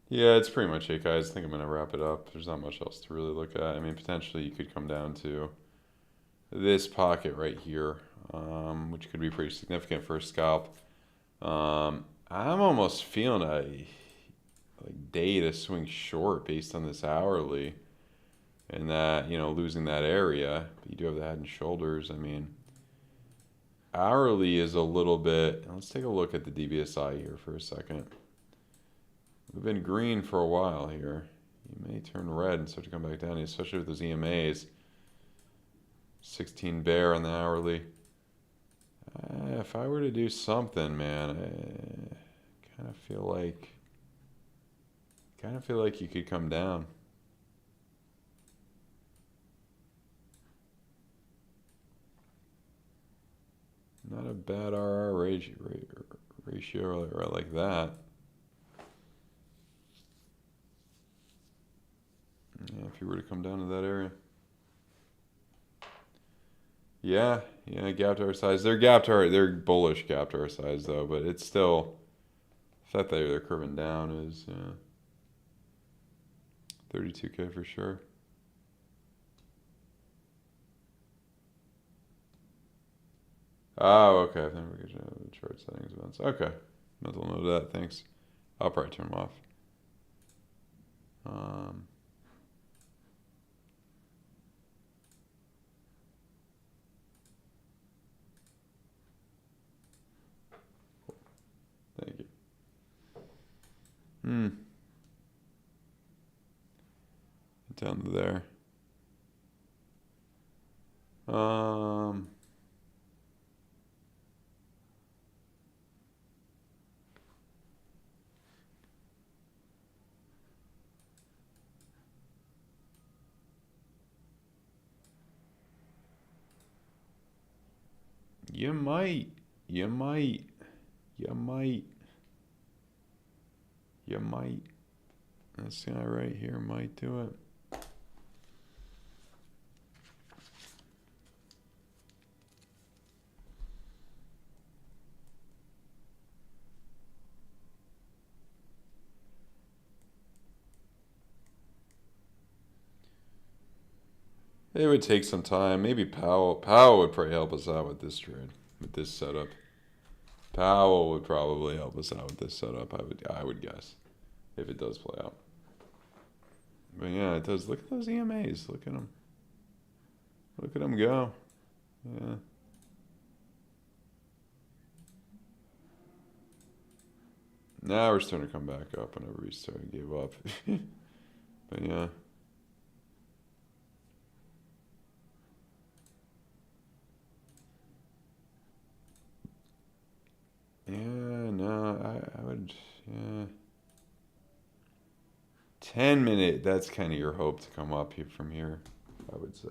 Speaker 2: Yeah, it's pretty much it, guys. I think I'm going to wrap it up. There's not much else to really look at. I mean, potentially you could come down to this pocket right here, which could be pretty significant for a scalp. I'm almost feeling a like day to swing short based on this hourly, and that, you know, losing that area. But you do have the head and shoulders. I mean, hourly is a little bit. Let's take a look at the DBSI here for a second. We've been green for a while here. You may turn red and start to come back down, especially with those EMAs. 16 bear on the hourly. If I were to do something, man, I kind of feel like you could come down. Not a bad RR ratio like that. Yeah, if you were to come down to that area. Yeah, gap to our size. They're bullish gap to our size though, but it's still, the fact that they're curving down is 32K for sure. Oh, okay. I think we could have the chart settings events. Okay, mental note of that. Thanks. I'll probably turn them off. Thank you. Down to there. You might. This guy right here might do it. It would take some time. Maybe Powell would probably help us out with this trade, with this setup. Powell would probably help us out with this setup. I would guess, if it does play out. But yeah, it does. Look at those EMAs. Look at them. Look at them go. Yeah. Now we're starting to come back up whenever we started to give up. But yeah. Yeah, no, I would, yeah. 10-minute, that's kind of your hope to come up here from here, I would say.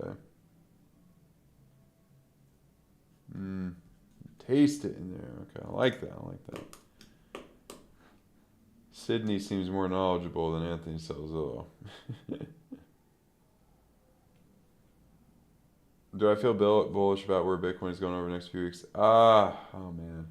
Speaker 2: Taste it in there. Okay, I like that. Sydney seems more knowledgeable than Anthony Salzillo. Do I feel bullish about where Bitcoin is going over the next few weeks? Oh man.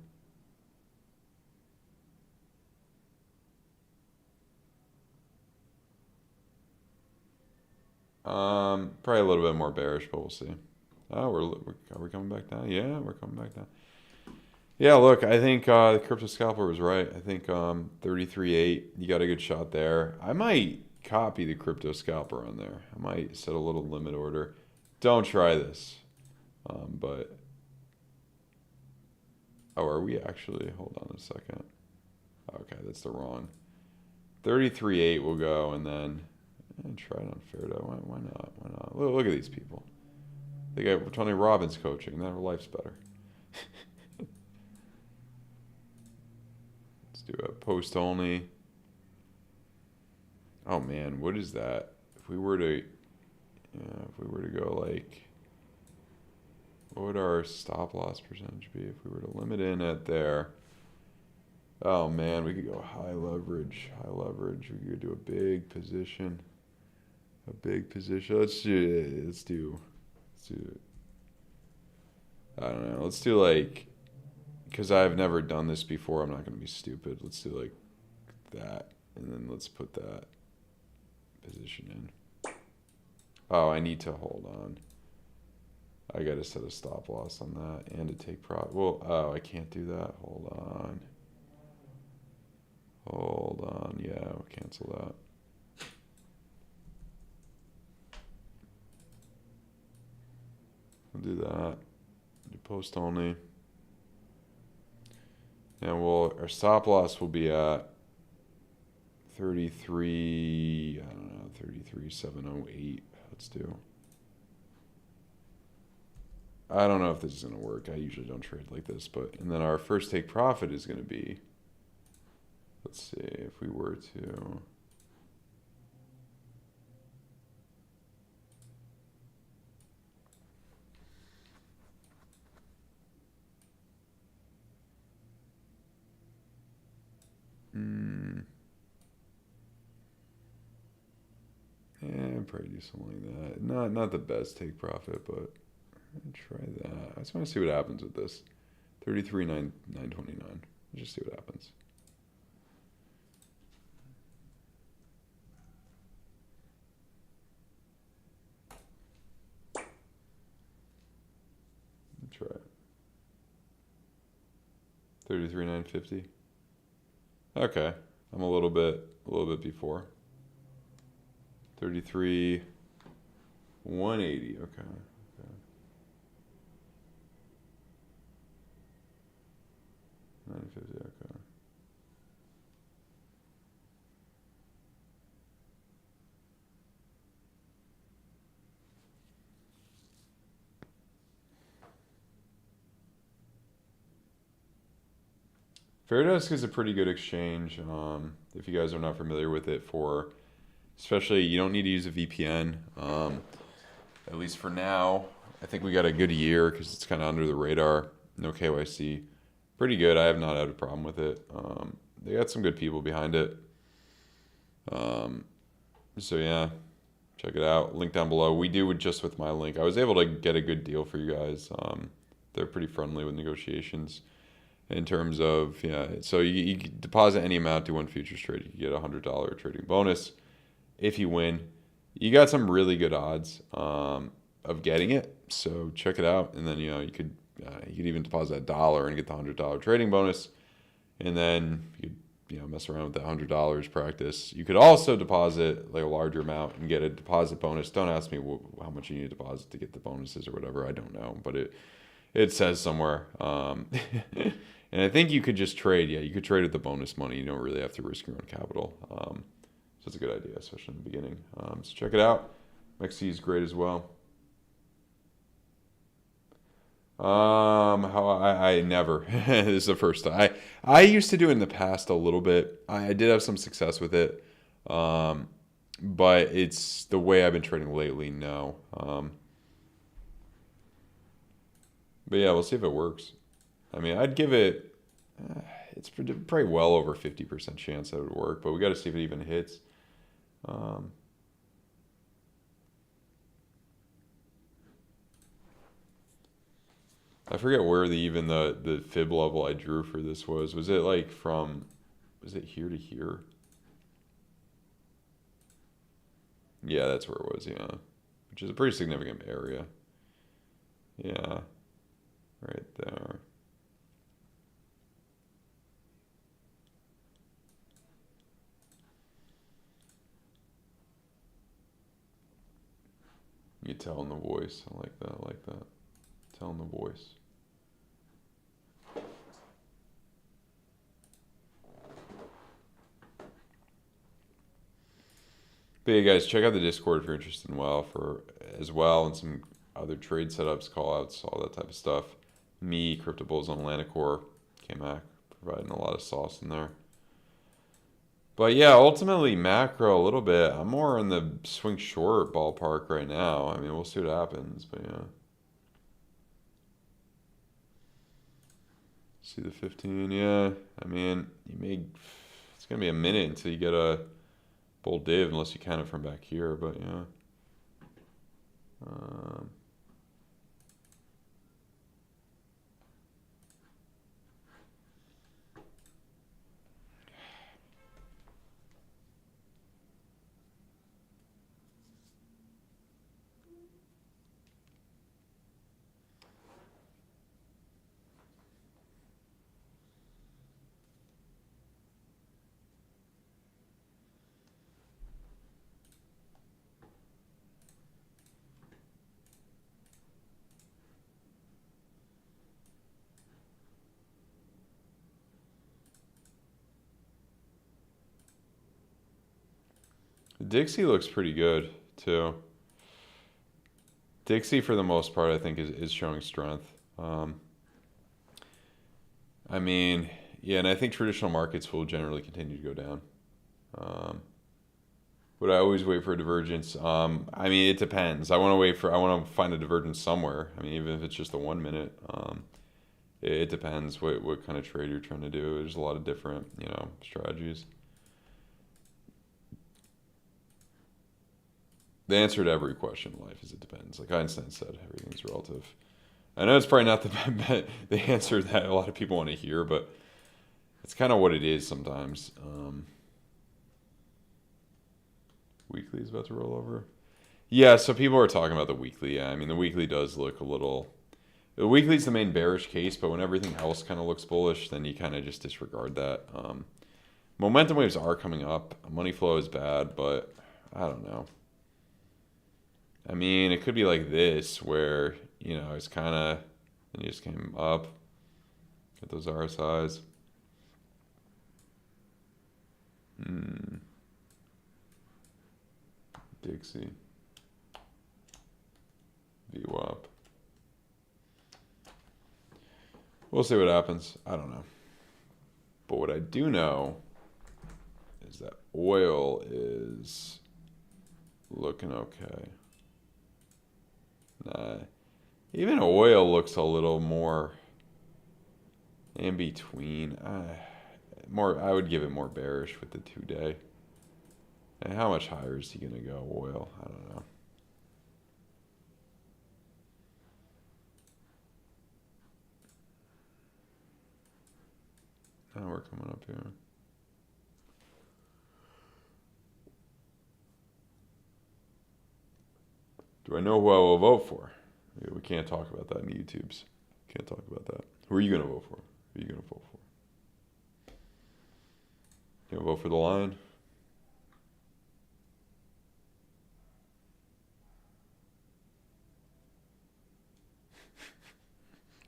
Speaker 2: Probably a little bit more bearish, but we'll see. Oh, are we coming back down? Yeah, we're coming back down. Yeah, look, I think the crypto scalper was right. I think 33.8, you got a good shot there. I might copy the crypto scalper on there. I might set a little limit order. Don't try this. But oh, are we actually? Hold on a second. Okay, that's the wrong. 33.8 will go, and then try it on FAIRDESK. Why not? Why not? Look at these people. They got Tony Robbins coaching. Their life's better. Let's do a post only. Oh man, what is that? If we were to go like What would our stop loss percentage be if we were to limit in at there? Oh man, we could go high leverage. High leverage. We could do a big position. A big position. Let's do. I don't know. Let's do like, because I've never done this before. I'm not going to be stupid. Let's do like that, and then let's put that position in. Oh, I need to hold on. I got to set a stop loss on that and to take profit. Well, oh, I can't do that. Hold on. Hold on. Yeah, we'll cancel that. We'll do that. Do post only. And our stop loss will be at 33, I don't know, 33,708. Let's do. I don't know if this is going to work. I usually don't trade like this, but, and then our first take profit is going to be, let's see, if we were to, yeah, probably do something like that. Not the best take profit, but try that. I just want to see what happens with this. 33,929. Just see what happens. Try it. 33,950. Okay, I'm a little bit before. 33,180. Okay. Okay. 950. Okay. FAIRDESK is a pretty good exchange. If you guys are not familiar with it, especially you don't need to use a VPN. At least for now, I think we got a good year because it's kind of under the radar. No KYC, pretty good. I have not had a problem with it. They got some good people behind it. So yeah, check it out. Link down below. We do just with my link. I was able to get a good deal for you guys. They're pretty friendly with negotiations. In terms of, yeah, so you deposit any amount to one futures trade, you get a $100 trading bonus. If you win, you got some really good odds of getting it. So check it out, and then you could even deposit $1 and get the $100 trading bonus, and then you could mess around with that $100, practice. You could also deposit like a larger amount and get a deposit bonus. Don't ask me how much you need to deposit to get the bonuses or whatever. I don't know, but it says somewhere. And I think you could just trade. Yeah, you could trade with the bonus money. You don't really have to risk your own capital. So it's a good idea, especially in the beginning. So check it out. MEXC is great as well. How I never. This is the first time. I used to do it in the past a little bit. I did have some success with it. But it's the way I've been trading lately. No. But yeah, we'll see if it works. I mean, I'd give it, it's probably well over 50% chance that it would work, but we got to see if it even hits. I forget where the fib level I drew for this was. Was it like was it here to here? Yeah, that's where it was, yeah. Which is a pretty significant area. Yeah, right there. You tell in the voice. I like that. I like that. Tell in the voice. But yeah, guys, check out the Discord if you're interested in as well, and some other trade setups, call outs, all that type of stuff. Me, Crypto Bulls on Atlantic Core, KMAC, providing a lot of sauce in there. But yeah, ultimately macro a little bit. I'm more in the swing short ballpark right now. I mean, we'll see what happens, but yeah. See the 15, yeah. I mean, it's gonna be a minute until you get a bull div, unless you count it from back here. But yeah. Dixie looks pretty good too. Dixie, for the most part, I think is showing strength. I mean, yeah, and I think traditional markets will generally continue to go down. Would I always wait for a divergence? I mean, it depends. I want to find a divergence somewhere. I mean, even if it's just a 1 minute. It depends what kind of trade you're trying to do. There's a lot of different, strategies. The answer to every question in life is it depends. Like Einstein said, everything's relative. I know it's probably not the answer that a lot of people want to hear, but it's kind of what it is sometimes. Weekly is about to roll over. Yeah, so people are talking about the weekly. Yeah, I mean, the weekly does look a little... The weekly is the main bearish case, but when everything else kind of looks bullish, then you kind of just disregard that. Momentum waves are coming up. Money flow is bad, but I don't know. I mean, it could be like this, where, it's kind of... And you just came up. Get those RSIs. Dixie. VWAP. We'll see what happens. I don't know. But what I do know is that oil is looking okay. Nah. Even oil looks a little more in between. I would give it more bearish with the 2-day. And how much higher is he going to go, oil? I don't know. Now we're coming up here. Do I know who I will vote for? Yeah, we can't talk about that in the YouTubes. Can't talk about that. Who are you going to vote for? Who are you going to vote for? You going to vote for the Lion?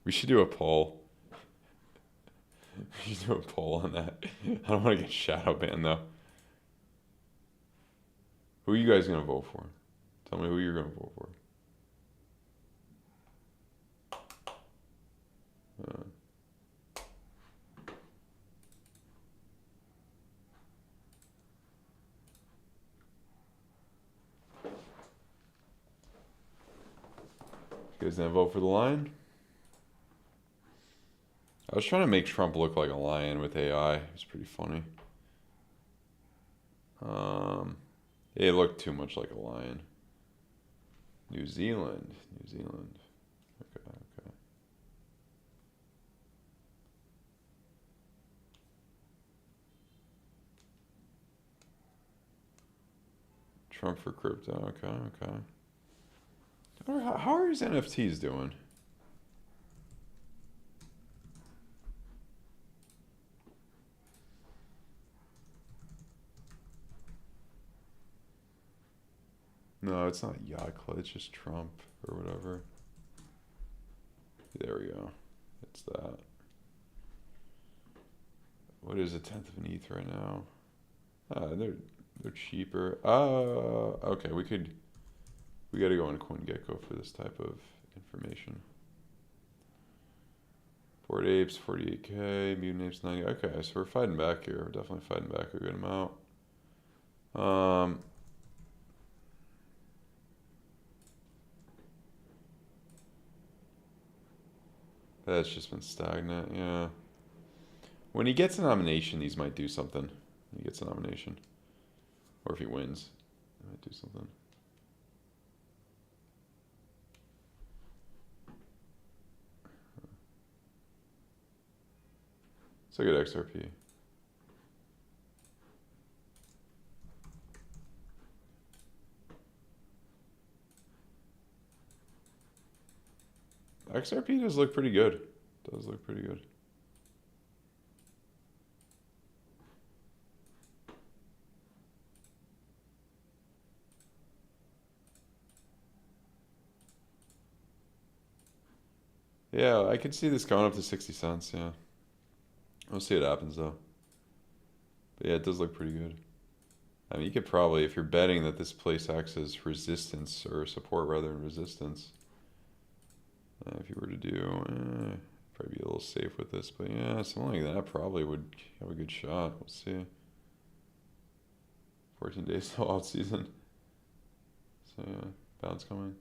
Speaker 2: We should do a poll. We should do a poll on that. I don't want to get shadow banned though. Who are you guys gonna vote for? Tell me who you're gonna vote for. You guys gonna vote for the Lion? I was trying to make Trump look like a lion with AI. It was pretty funny. It looked too much like a lion. New Zealand. Okay. Trump for crypto. Okay. How are his NFTs doing? No, it's not Yacht Club, it's just Trump or whatever. There we go. It's that. What is a 10th of an ETH right now? They're cheaper. Okay, we gotta go on CoinGecko for this type of information. Bored Apes, 48K, Mutant Apes, 90. Okay, so we're fighting back here. We're definitely fighting back a good amount. That's just been stagnant, yeah. When he gets a nomination, these might do something. He gets a nomination. Or if he wins, he might do something. It's a good XRP. XRP does look pretty good. Does look pretty good. Yeah, I could see this going up to 60 cents, yeah. We'll see what happens, though. But yeah, it does look pretty good. I mean, you could probably, if you're betting that this place acts as resistance, or support rather than resistance, if you were to do, probably be a little safe with this. But yeah, something like that probably would have a good shot. We'll see. 14 days till out season. So yeah, bounce coming.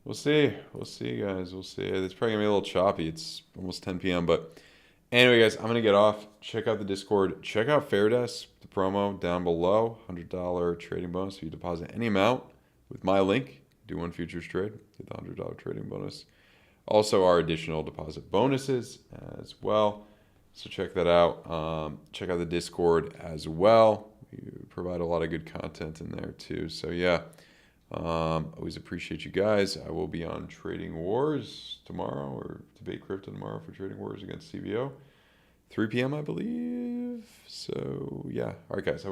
Speaker 2: We'll see. We'll see, guys. We'll see. It's probably going to be a little choppy. It's almost 10 p.m. But anyway, guys, I'm going to get off. Check out the Discord. Check out FAIRDESK, the promo down below. $100 trading bonus if you deposit any amount with my link. Do one futures trade. Get the $100 trading bonus. Also, our additional deposit bonuses as well. So check that out. Check out the Discord as well. We provide a lot of good content in there too. So yeah. Always appreciate you guys. I will be on Trading Wars tomorrow, or Debate Crypto tomorrow for Trading Wars against CVO. 3 p.m. I believe. So yeah. All right, guys. Have a good one.